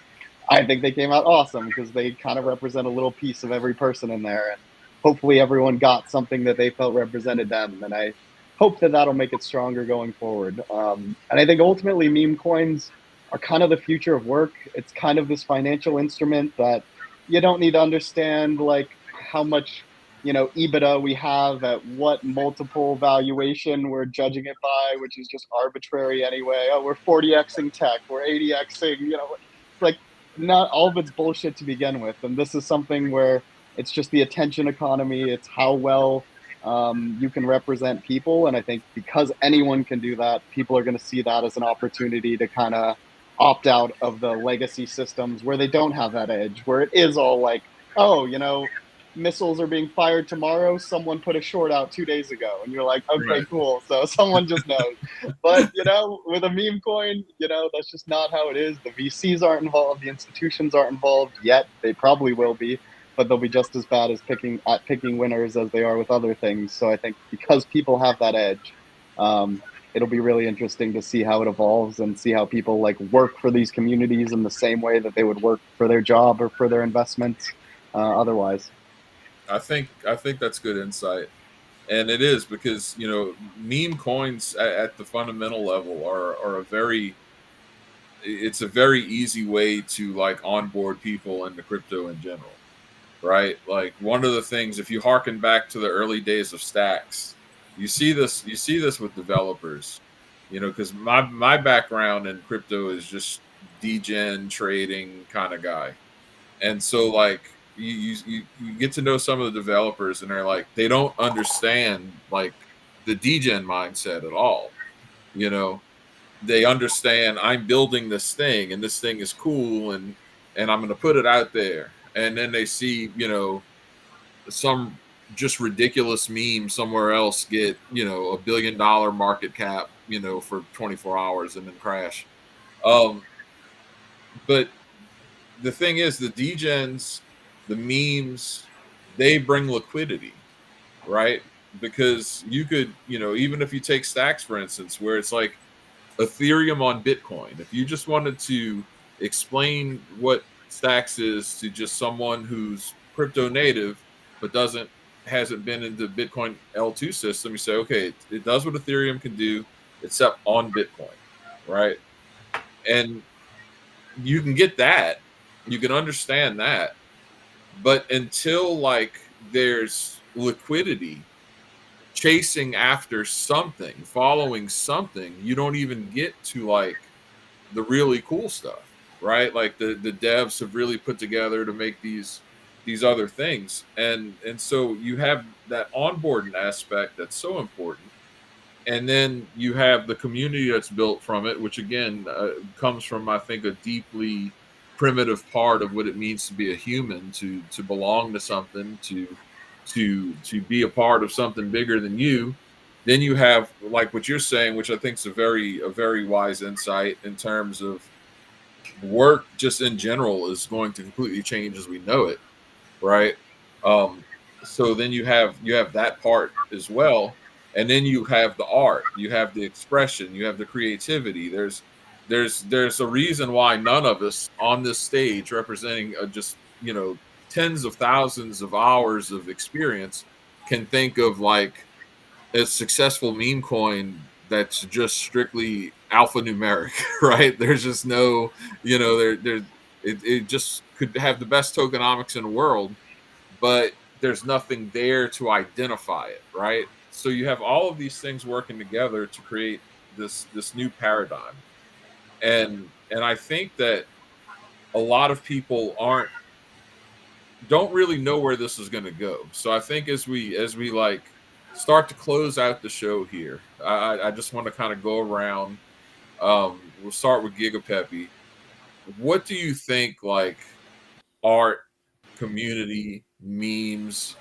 I think they came out awesome because they kind of represent a little piece of every person in there. And hopefully everyone got something that they felt represented them. And I hope that that'll make it stronger going forward. And I think ultimately meme coins are kind of the future of work. It's kind of this financial instrument that you don't need to understand like how much EBITDA we have at what multiple valuation we're judging it by, which is just arbitrary anyway. Oh, we're 40xing tech, we're 80xing, like not all of it's bullshit to begin with. And this is something where it's just the attention economy. It's how well you can represent people. And I think because anyone can do that, people are going to see that as an opportunity to kind of opt out of the legacy systems where they don't have that edge, where it is all like, oh, missiles are being fired tomorrow. Someone put a short out 2 days ago, and you're like, okay, right, cool. So someone just knows. But with a meme coin, that's just not how it is. The VCs aren't involved. The institutions aren't involved yet. They probably will be, but they'll be just as bad as picking winners as they are with other things. So I think because people have that edge, it'll be really interesting to see how it evolves and see how people like work for these communities in the same way that they would work for their job or for their investments otherwise. I think that's good insight, and it is because meme coins at the fundamental level are it's a very easy way to like onboard people into crypto in general, right? Like one of the things, if you harken back to the early days of Stacks, you see this with developers, because my background in crypto is just degen trading kind of guy, and so like. You get to know some of the developers and they're like they don't understand like the degen mindset at all. They understand I'm building this thing and this thing is cool and I'm going to put it out there, and then they see some just ridiculous meme somewhere else get $1 billion market cap for 24 hours and then crash. But the thing is, the degens, the memes, they bring liquidity, right? Because you could, even if you take Stacks, for instance, where it's like Ethereum on Bitcoin. If you just wanted to explain what Stacks is to just someone who's crypto native but hasn't been into Bitcoin L2 system, you say, okay, it does what Ethereum can do, except on Bitcoin, right? And you can get that, you can understand that, but until like there's liquidity chasing after something, following something, you don't even get to like the really cool stuff, right? Like the devs have really put together to make these other things, and so you have that onboarding aspect that's so important, and then you have the community that's built from it, which again comes from, I think, a deeply primitive part of what it means to be a human, to belong to something, to be a part of something bigger than you. Then you have like what you're saying, which I think is a very wise insight in terms of work just in general is going to completely change as we know it, right? Um, so then you have that part as well, and then you have the art, you have the expression, you have the creativity. There's a reason why none of us on this stage representing just tens of thousands of hours of experience can think of like a successful meme coin that's just strictly alphanumeric, right? There's just no, it just could have the best tokenomics in the world, but there's nothing there to identify it, right? So you have all of these things working together to create this new paradigm. And I think that a lot of people don't really know where this is going to go. So I think as we like start to close out the show here, I just want to kind of go around. We'll start with Gigapeppy. What do you think, like art, community, memes,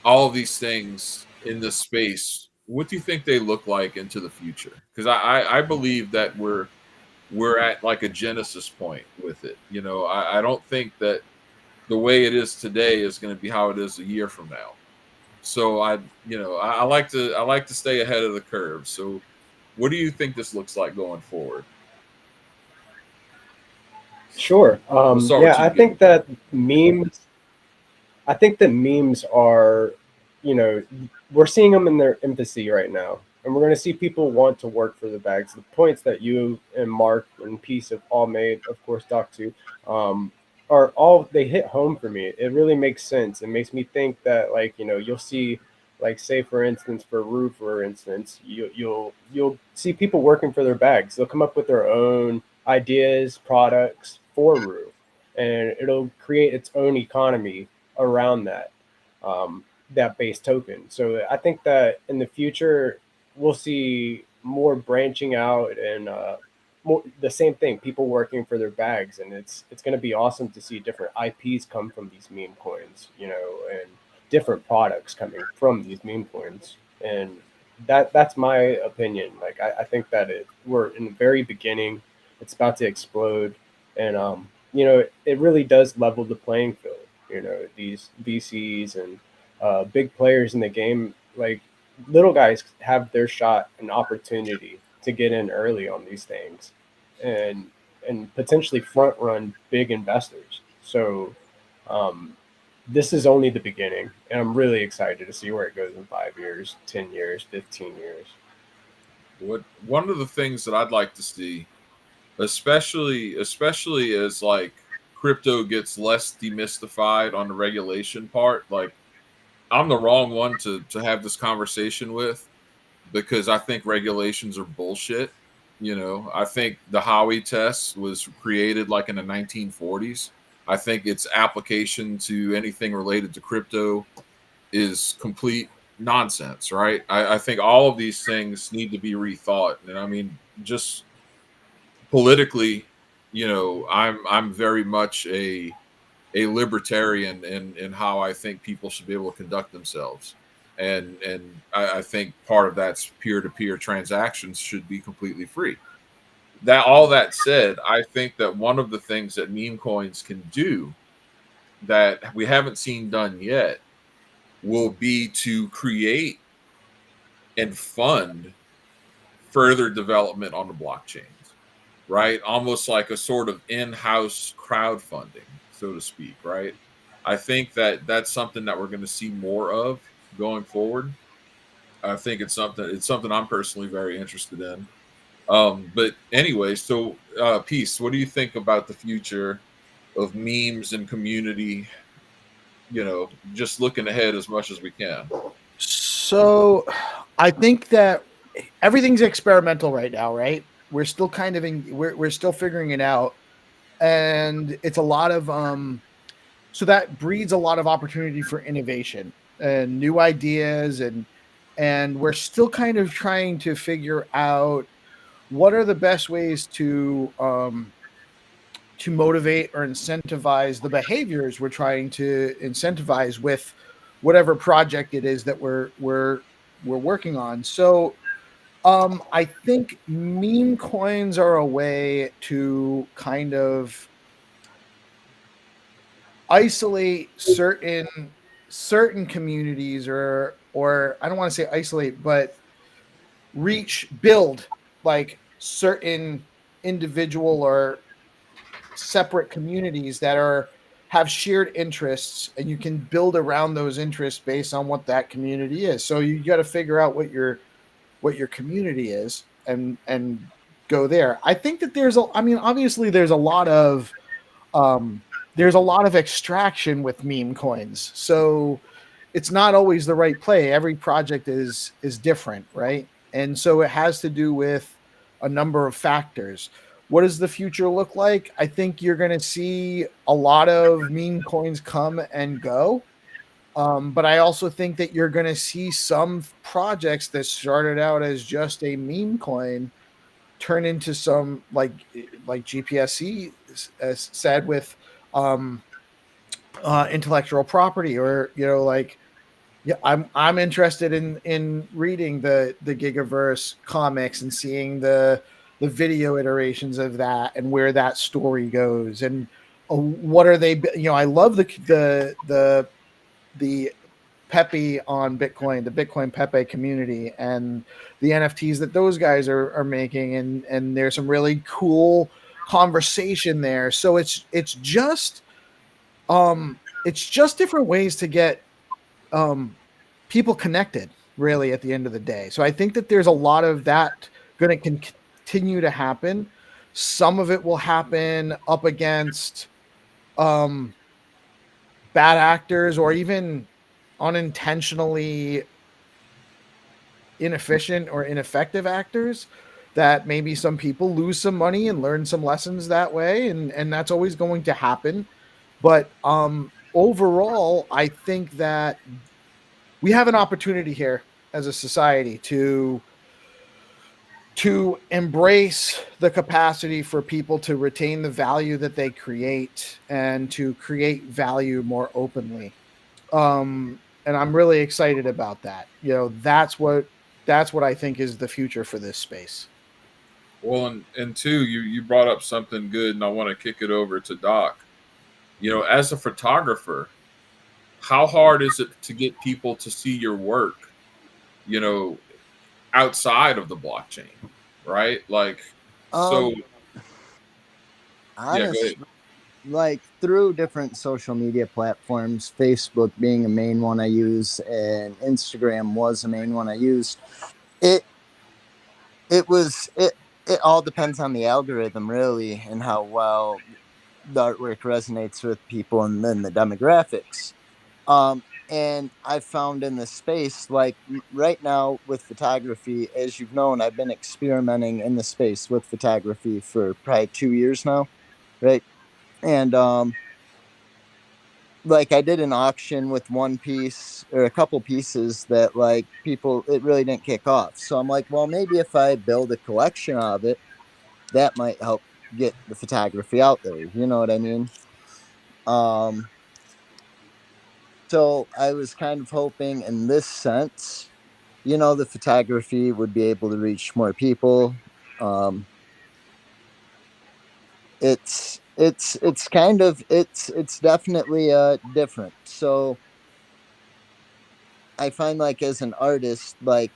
all of these things in this space? What do you think they look like into the future? Because I believe that we're at like a genesis point with it. I don't think that the way it is today is going to be how it is a year from now. So I like to stay ahead of the curve. So what do you think this looks like going forward? Sure. We'll start Yeah, with you, I think that memes are, we're seeing them in their infancy right now. And we're going to see people want to work for the bags. The points that you and Mark and Peace have all made, of course, Doc too, are all, they hit home for me. It really makes sense. It makes me think that, like, you'll see, like, say, for instance, for Rue, for instance, you'll see people working for their bags. They'll come up with their own ideas, products for Rue, and it'll create its own economy around that base token. So I think that in the future we'll see more branching out and more the same thing, people working for their bags, and it's going to be awesome to see different IPs come from these meme coins, and different products coming from these meme coins. And that's my opinion. Like I think that we're in the very beginning. It's about to explode, and it really does level the playing field. These VCs and big players in the game, like little guys, have their shot and opportunity to get in early on these things, and potentially front run big investors. So this is only the beginning, and I'm really excited to see where it goes in 5 years, 10 years, 15 years. One of the things that I'd like to see, especially as like crypto gets less demystified on the regulation part, like I'm the wrong one to have this conversation with, because I think regulations are bullshit. I think the Howey test was created like in the 1940s. I think its application to anything related to crypto is complete nonsense, right? I think all of these things need to be rethought. And I mean, just politically, I'm very much a libertarian in how I think people should be able to conduct themselves. And I think part of that's peer-to-peer transactions should be completely free. All that said, I think that one of the things that meme coins can do that we haven't seen done yet will be to create and fund further development on the blockchains, right? Almost like a sort of in-house crowdfunding, so to speak, right? I think that that's something that we're going to see more of going forward. I think it's something I'm personally very interested in. But anyway, so Peace, what do you think about the future of memes and community? Just looking ahead as much as we can. So I think that everything's experimental right now, right? We're still kind of we're still figuring it out. And it's a lot of so that breeds a lot of opportunity for innovation and new ideas, and we're still kind of trying to figure out what are the best ways to motivate or incentivize the behaviors we're trying to incentivize with whatever project it is that we're working on. So I think meme coins are a way to kind of isolate certain communities, or I don't want to say isolate, but build like certain individual or separate communities that have shared interests, and you can build around those interests based on what that community is. So you got to figure out what your community is and go there. I think that obviously there's a lot of extraction with meme coins. So it's not always the right play. Every project is different, right? And so it has to do with a number of factors. What does the future look like? I think you're going to see a lot of meme coins come and go. But I also think that you're going to see some projects that started out as just a meme coin turn into some like GPSC said with intellectual property, or yeah, I'm interested in reading the Gigaverse comics and seeing the video iterations of that and where that story goes, and what are they. I love the Pepe on Bitcoin, the Bitcoin Pepe community, and the NFTs that those guys are making, and there's some really cool conversation there. So it's just different ways to get people connected, really, at the end of the day. So I think that there's a lot of that going to continue to happen. Some of it will happen up against bad actors, or even unintentionally inefficient or ineffective actors, that maybe some people lose some money and learn some lessons that way, and that's always going to happen. But overall, I think that we have an opportunity here as a society to embrace the capacity for people to retain the value that they create and to create value more openly. And I'm really excited about that. That's what I think is the future for this space. Well, and two, you brought up something good, and I want to kick it over to Doc. As a photographer, how hard is it to get people to see your work, outside of the blockchain, right? Like, so honestly, like through different social media platforms, Facebook being a main one I use, and Instagram was a main one I used. It all depends on the algorithm, really, and how well the artwork resonates with people, and then the demographics. And I found in this space, like right now with photography, as you've known, I've been experimenting in the space with photography for probably 2 years now, right? And like I did an auction with one piece or a couple pieces that like people, it really didn't kick off. So I'm like, well, maybe if I build a collection of it, that might help get the photography out there. You know what I mean? So I was kind of hoping in this sense, the photography would be able to reach more people. It's definitely different. So I find, like, as an artist, like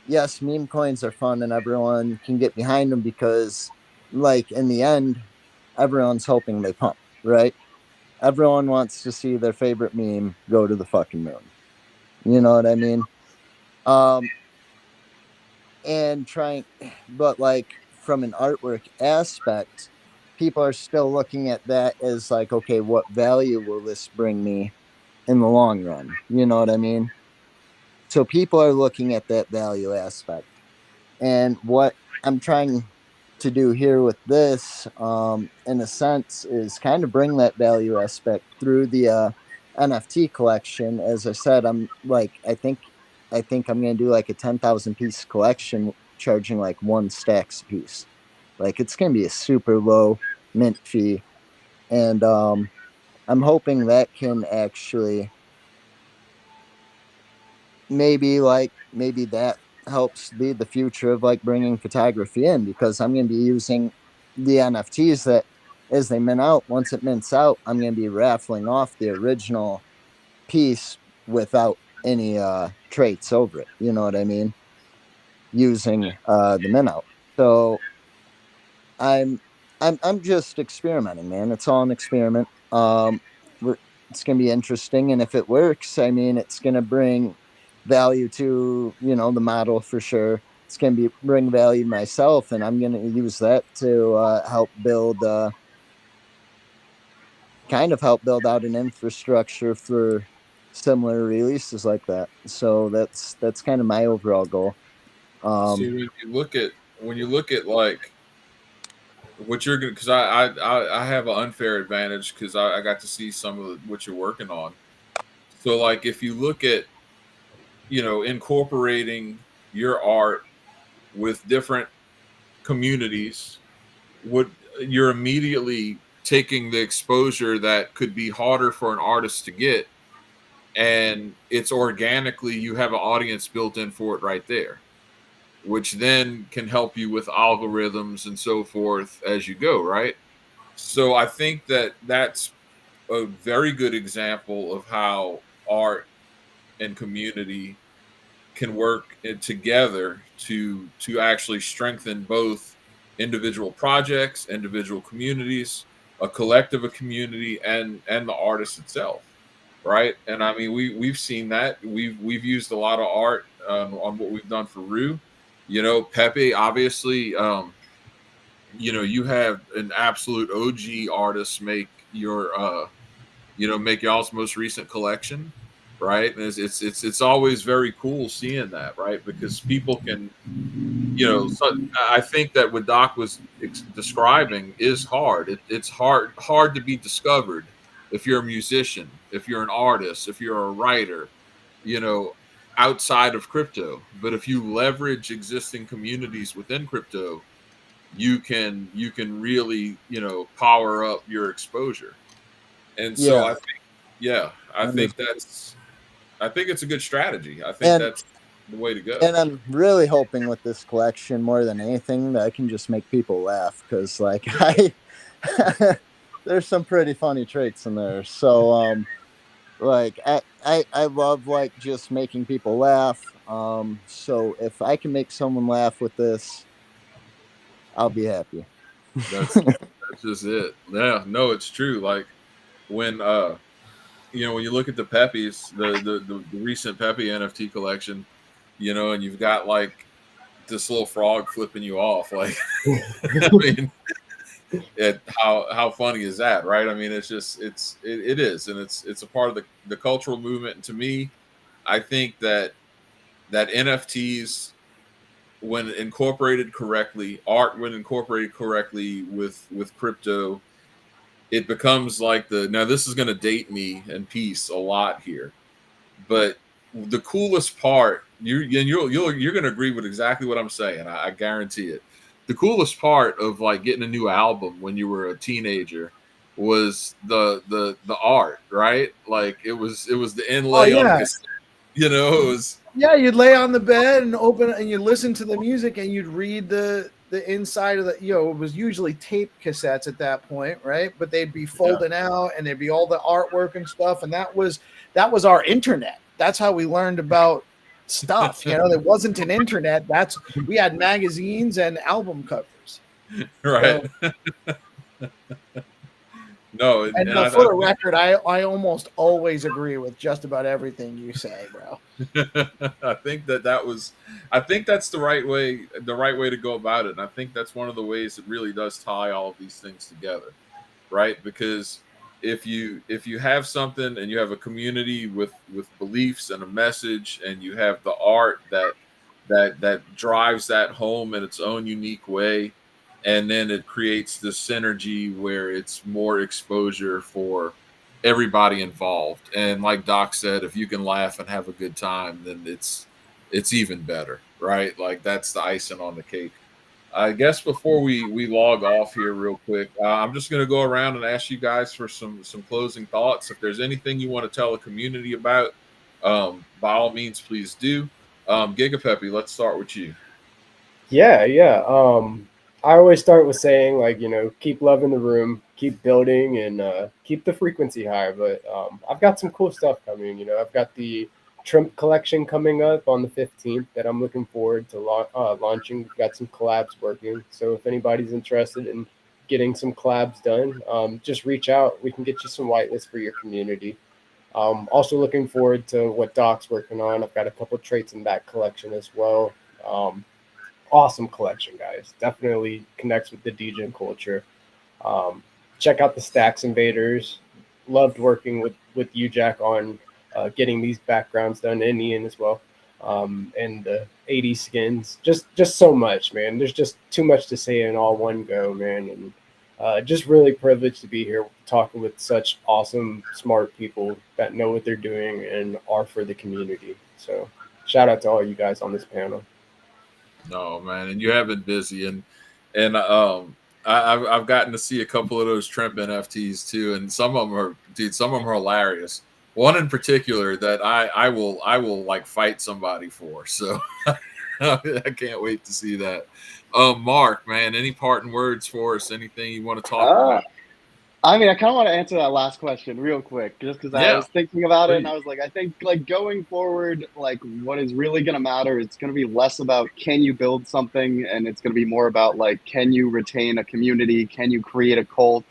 yes, meme coins are fun and everyone can get behind them because, like, in the end, everyone's hoping they pump, right? Everyone wants to see their favorite meme go to the fucking moon. You know what I mean? Um, and trying, but like from an artwork aspect, people are still looking at that as like, okay, what value will this bring me in the long run? You know what I mean? So people are looking at that value aspect. And what I'm trying to do here with this, in a sense, is kind of bring that value aspect through the NFT collection. As I said, I think I'm gonna do like a 10,000 piece collection, charging like one stacks a piece. Like it's gonna be a super low mint fee, and I'm hoping that can actually maybe that helps lead the future of like bringing photography in, because I'm going to be using the NFTs that as they mint out, once it mints out, I'm going to be raffling off the original piece without any traits over it. You know what I mean? Using the mint out. So I'm I'm just experimenting, man. It's all an experiment. It's gonna be interesting, and if it works, I mean, it's gonna bring value to the model for sure. It's gonna be bring value to myself, and I'm gonna use that to help build, kind of help build out an infrastructure for similar releases like that. So that's kind of my overall goal. See, when you look at like what you're going, because I have an unfair advantage because I got to see some of what you're working on. So like if you look at incorporating your art with different communities, what you're immediately taking the exposure that could be harder for an artist to get, and it's organically, you have an audience built in for it right there, which then can help you with algorithms and so forth as you go, right? So I think that that's a very good example of how art and community can work together to actually strengthen both individual projects, individual communities, a collective of community, and the artist itself, right? And I mean, we've seen that we've used a lot of art on what we've done for Rue. Pepe, obviously, you have an absolute OG artist make y'all's most recent collection, right? And it's always very cool seeing that, right? Because people can, so I think that what Doc was describing is hard. It's hard to be discovered if you're a musician, if you're an artist, if you're a writer, you know, outside of crypto. But if you leverage existing communities within crypto, you can really power up your exposure. And so Yeah, I think, yeah, I and think it's a good strategy. I think and that's the way to go. and I'm really hoping with this collection more than anything that I can just make people laugh, because like I there's some pretty funny traits in there. So like I love like just making people laugh. So if I can make someone laugh with this, I'll be happy. That's just it. Yeah, no, it's true. Like when when you look at the Peppies, the recent Peppy NFT collection, and you've got like this little frog flipping you off, like I mean, how funny is that, right? I mean, it's just it is, and it's a part of the cultural movement. And to me, I think that NFTs, when incorporated correctly, art when incorporated correctly with crypto, it becomes like now this is going to date me and Peace a lot here, but the coolest part, you're going to agree with exactly what I'm saying. I guarantee it. The coolest part of like getting a new album when you were a teenager was the art, right? Like it was the Oh inlay on the yeah. cassette. It was Yeah, you'd lay on the bed and open and you listen to the music and you'd read the inside of the, it was usually tape cassettes at that point, right? But they'd be folding out and there'd be all the artwork and stuff, and that was our internet. That's how we learned about stuff. You know, there wasn't an internet. We had magazines and album covers. Right. So, No, and for the record, I almost always agree with just about everything you say, bro. I think I think that's the right way to go about it. And I think that's one of the ways it really does tie all of these things together, right? Because if you have something and you have a community with beliefs and a message, and you have the art that drives that home in its own unique way, and then it creates the synergy where it's more exposure for everybody involved. And like Doc said, if you can laugh and have a good time, then it's even better, right? Like that's the icing on the cake. I guess before we log off here real quick, I'm just going to go around and ask you guys for some closing thoughts. If there's anything you want to tell the community about, by all means, please do. Gigapeppy, let's start with you. Yeah. I always start with saying, like, keep loving the room, keep building, and keep the frequency high. But I've got some cool stuff coming. I've got the Trump collection coming up on the 15th that I'm looking forward to launching. We've got some collabs working. So if anybody's interested in getting some collabs done, just reach out. We can get you some whitelists for your community. Also looking forward to what Doc's working on. I've got a couple traits in that collection as well. Awesome collection, guys. Definitely connects with the DJ culture. Check out the Stacks Invaders. Loved working with you, Jack, on getting these backgrounds done, and Ian as well. And the 80 skins. Just so much, man. There's just too much to say in all one go, man. And just really privileged to be here talking with such awesome, smart people that know what they're doing and are for the community. So shout out to all you guys on this panel. No, man, and you have been busy, and I've gotten to see a couple of those Trump NFTs too, and some of them are hilarious. One in particular that I will like fight somebody for. So I can't wait to see that. Mark, man, any parting words for us? Anything you want to talk about? I mean, I kind of want to answer that last question real quick, just because I was thinking about it, and I was like, I think like going forward, like what is really going to matter, it's going to be less about can you build something, and it's going to be more about like, can you retain a community? Can you create a cult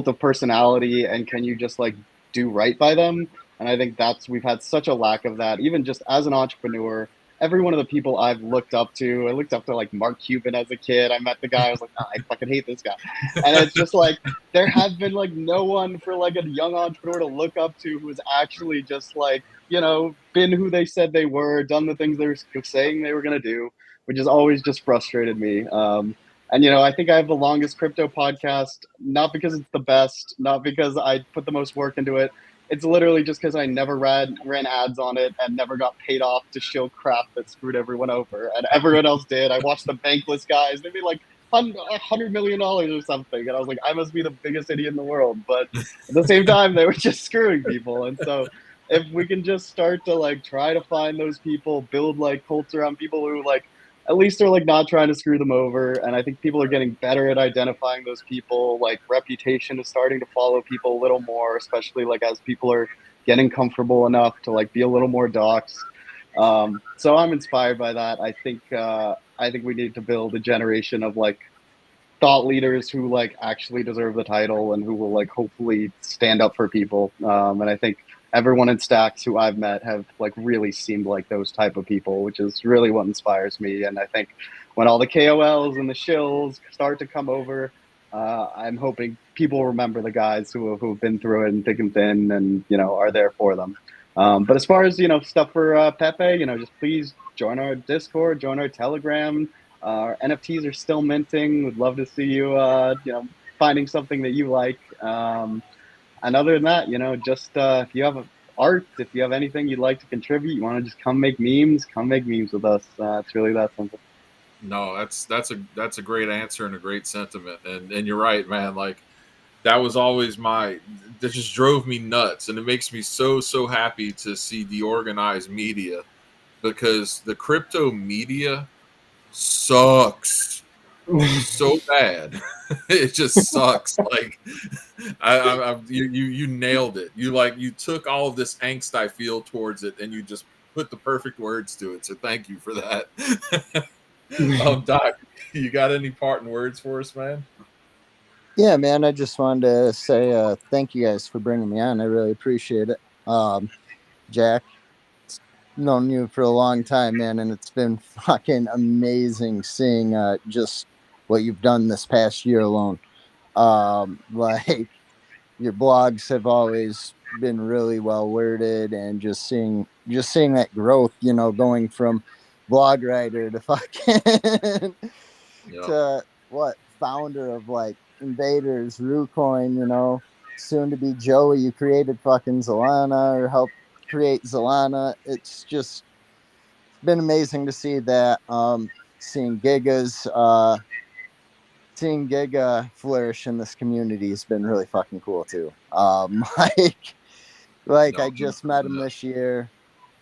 of personality, and can you just like do right by them? And I think we've had such a lack of that, even just as an entrepreneur. Every one of the people I've looked up to, I looked up to like Mark Cuban as a kid. I met the guy, I was like, I fucking hate this guy. And it's just like, there has been like no one for like a young entrepreneur to look up to who's actually just like, been who they said they were, done the things they were saying they were going to do, which has always just frustrated me. And, I think I have the longest crypto podcast, not because it's the best, not because I put the most work into it. It's literally just because I never ran ads on it and never got paid off to show crap that screwed everyone over. And everyone else did. I watched the bankless guys. They'd be like $100 million or something. And I was like, I must be the biggest idiot in the world. But at the same time, they were just screwing people. And so if we can just start to like try to find those people, build like cults around people who like at least are like not trying to screw them over. And I think people are getting better at identifying those people. Like reputation is starting to follow people a little more, especially like as people are getting comfortable enough to like be a little more doxxed. So I'm inspired by that. I think we need to build a generation of like thought leaders who like actually deserve the title and who will like hopefully stand up for people. And I think everyone in Stacks who I've met have like really seemed like those type of people, which is really what inspires me. And I think when all the KOLs and the shills start to come over, I'm hoping people remember the guys who've been through it and thick and thin and, are there for them. But as far as, stuff for Pepe, just please join our Discord, join our Telegram. Our NFTs are still minting. Would love to see you, finding something that you like. And other than that, just if you have art, if you have anything you'd like to contribute, you want to just come make memes with us. It's really that simple. No, that's a great answer and a great sentiment. And you're right, man. Like that was always that just drove me nuts. And it makes me so happy to see the organized media, because the crypto media sucks so bad. It just sucks. Like you nailed it. You took all of this angst I feel towards it and you just put the perfect words to it. So thank you for that. Doc, you got any parting words for us, man? Yeah, man. I just wanted to say thank you guys for bringing me on. I really appreciate it. Jack, known you for a long time, man, and it's been fucking amazing seeing just what you've done this past year alone. Like your blogs have always been really well worded, and just seeing that growth, going from blog writer to fucking Yeah. to what founder of like Invaders, Rucoin, soon to be Joey. You created fucking Zalana or helped create Zalana. It's just been amazing to see that. Seeing Giga flourish in this community has been really fucking cool too. Like No, I just met him this year,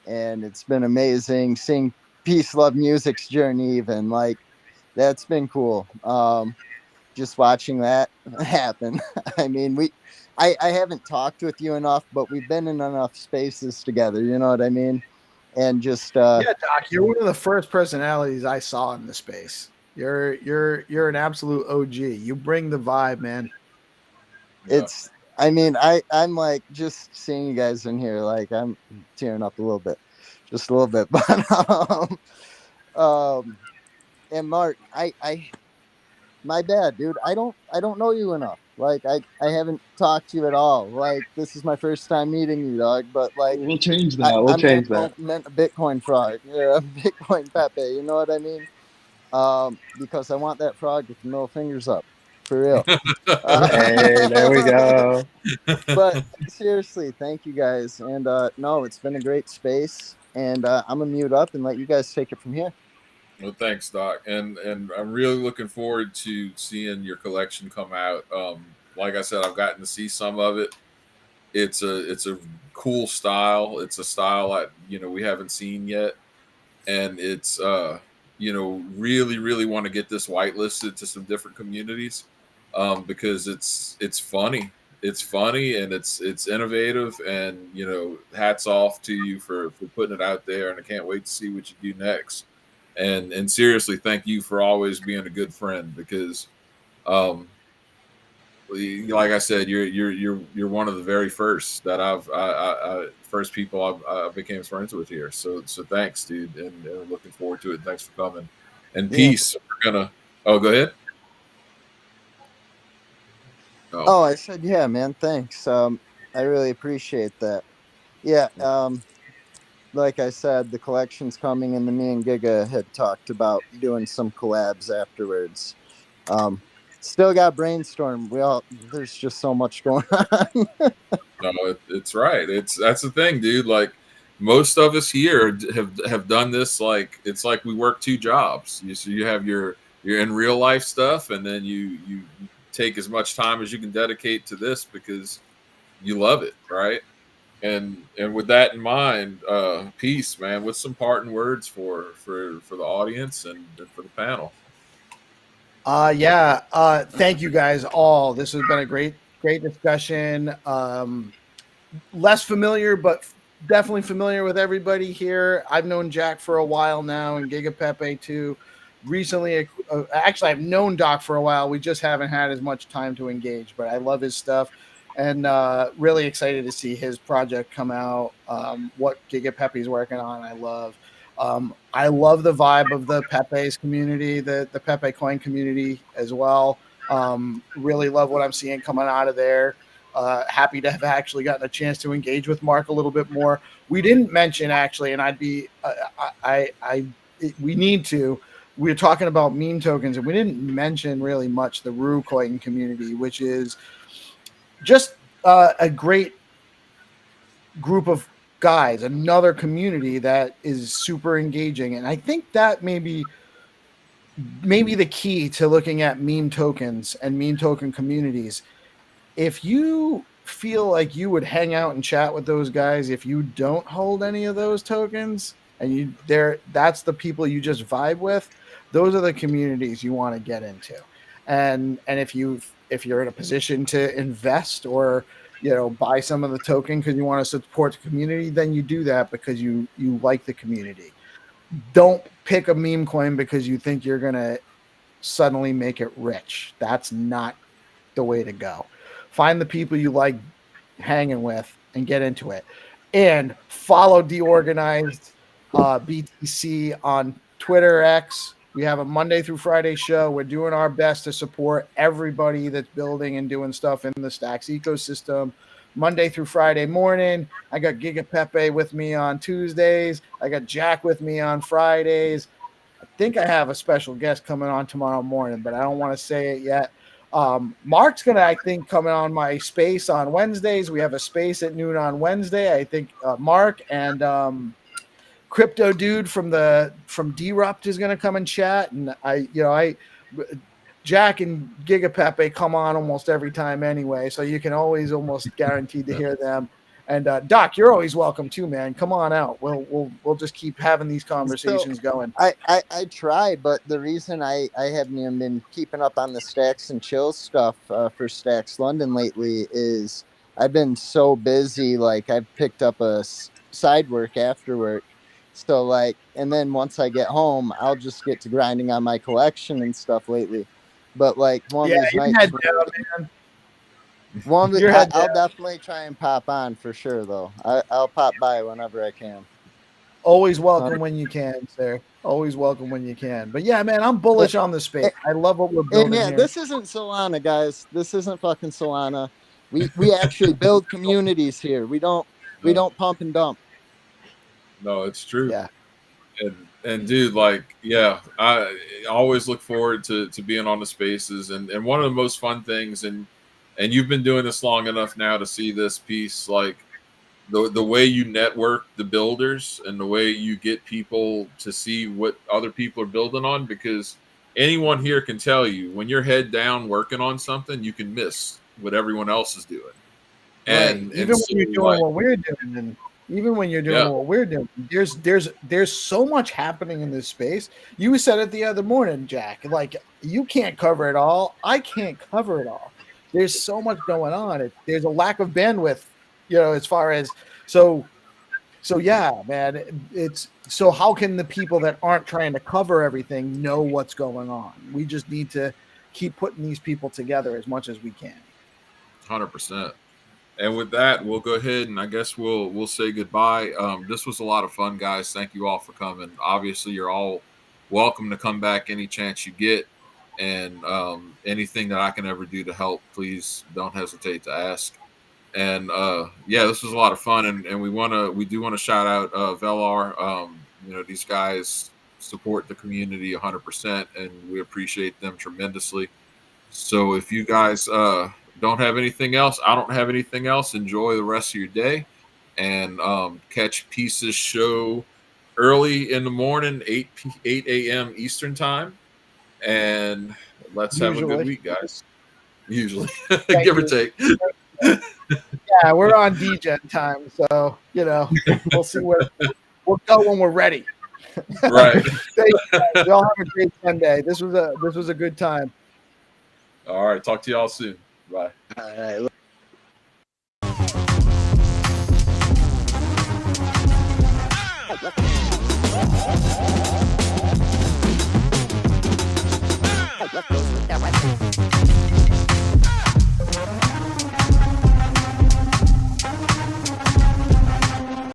and it's been amazing seeing Peace Love Music's journey. Even like that's been cool. Just watching that happen. I mean, I haven't talked with you enough, but we've been in enough spaces together. You know what I mean? And just Yeah, Doc, you're one of the first personalities I saw in the space. You're an absolute OG. You bring the vibe, man. it's. I mean, I'm like just seeing you guys in here. Like I'm tearing up a little bit, just a little bit. But and Mark, I my bad, dude. I don't know you enough. Like I haven't talked to you at all. Like this is my first time meeting you, dog. But like We'll change that. We'll I change that. meant a Bitcoin frog. Yeah, a Bitcoin Pepe. You know what I mean? Because I want that frog with the middle fingers up, for real. Hey, there we go. But seriously, thank you guys. And no, it's been a great space. And I'm gonna mute up and let you guys take it from here. Well, thanks, Doc, and I'm really looking forward to seeing your collection come out. Like I said, I've gotten to see some of it. It's a cool style. It's a style that we haven't seen yet, and it's really want to get this whitelisted to some different communities, because it's funny. It's funny and it's innovative, and hats off to you for putting it out there, and I can't wait to see what you do next. And seriously, thank you for always being a good friend, because like I said, you're one of the very first that first people I became friends with here. So thanks, dude, and looking forward to it. Thanks for coming. And peace. We're gonna. Oh, go ahead. Oh, I said, yeah, man. Thanks. I really appreciate that. Yeah. Like I said, the collection's coming, and me and Giga had talked about doing some collabs afterwards. Still got brainstorm. There's just so much going on. No, it's right. That's the thing, dude. Like most of us here have done this. Like it's like we work two jobs. You have your in real life stuff, and then you take as much time as you can dedicate to this because you love it, right? And with that in mind, peace, man. With some parting words for the audience and for the panel. Thank you guys all. This has been a great discussion. Less familiar, but definitely familiar with everybody here. I've known Jack for a while now, and Giga Pepe too. Recently, actually, I've known Doc for a while. We just haven't had as much time to engage, but I love his stuff, and really excited to see his project come out. What Giga Pepe's working on, I love. I love the vibe of the Pepe's community, the Pepe coin community as well. Really love what I'm seeing coming out of there. Happy to have actually gotten a chance to engage with Mark a little bit more. We didn't mention actually, and I'd be, we need to. We were talking about meme tokens, and we didn't mention really much the Rucoin community, which is just a great group of guys, another community that is super engaging. And I think that maybe the key to looking at meme tokens and meme token communities. If you feel like you would hang out and chat with those guys if you don't hold any of those tokens, and that's the people you just vibe with, those are the communities you want to get into. And if you're in a position to invest or buy some of the token because you want to support the community, then you do that because you like the community. Don't pick a meme coin because you think you're going to suddenly make it rich. That's not the way to go. Find the people you like hanging with and get into it. And follow Deorganized BTC on Twitter X. We have a Monday through Friday show. We're doing our best to support everybody that's building and doing stuff in the Stacks ecosystem. Monday through Friday morning. I got Giga Pepe with me on Tuesdays. I got Jack with me on Fridays. I think I have a special guest coming on tomorrow morning, but I don't want to say it yet. Mark's going to, I think, come on my space on Wednesdays. We have a space at noon on Wednesday. I think Mark and Crypto Dude from Derupt is going to come and chat. And Jack and Giga Pepe come on almost every time anyway, so you can always almost guaranteed to hear them. And Doc, you're always welcome too, man. Come on out. We'll just keep having these conversations going. I try, but the reason I haven't even been keeping up on the Stacks and Chill stuff for Stacks London lately is I've been so busy. Like I've picked up a side work after work. So like, and then once I get home, I'll just get to grinding on my collection and stuff lately. But like one of these nights, I'll definitely try and pop on for sure, though. I'll pop by whenever I can. Always welcome when you can, sir. Always welcome when you can. But yeah, man, I'm bullish on the space. I love what we're building. And yeah, here. This isn't Solana, guys. This isn't fucking Solana. We actually build communities here. We don't pump and dump. No, it's true. Yeah. And dude, like, yeah, I always look forward to being on the spaces. And one of the most fun things, and you've been doing this long enough now to see this piece, like the way you network the builders and the way you get people to see what other people are building on, because anyone here can tell you when you're head down working on something, you can miss what everyone else is doing. And even when you're doing what we're doing, and even when you're doing what we're doing, there's so much happening in this space. You said it the other morning, Jack. Like, you can't cover it all. I can't cover it all. There's so much going on. There's a lack of bandwidth, as far as so yeah, man. It's so how can the people that aren't trying to cover everything know what's going on? We just need to keep putting these people together as much as we can. 100%. And with that, we'll go ahead and I guess we'll say goodbye. This was a lot of fun, guys. Thank you all for coming. Obviously, you're all welcome to come back any chance you get. And anything that I can ever do to help, please don't hesitate to ask. And this was a lot of fun. And we do want to shout out Velar. These guys support the community 100%, and we appreciate them tremendously. So if you guys don't have anything else, I don't have anything else. Enjoy the rest of your day, and catch Pieces show early in the morning, 8 a.m. Eastern time. And let's have a good week, guys. Usually, give or take. Yeah, we're on DJ time, so we'll see where we'll go when we're ready. Right. Y'all have a great Sunday. This was a good time. All right. Talk to y'all soon. Bye. All right.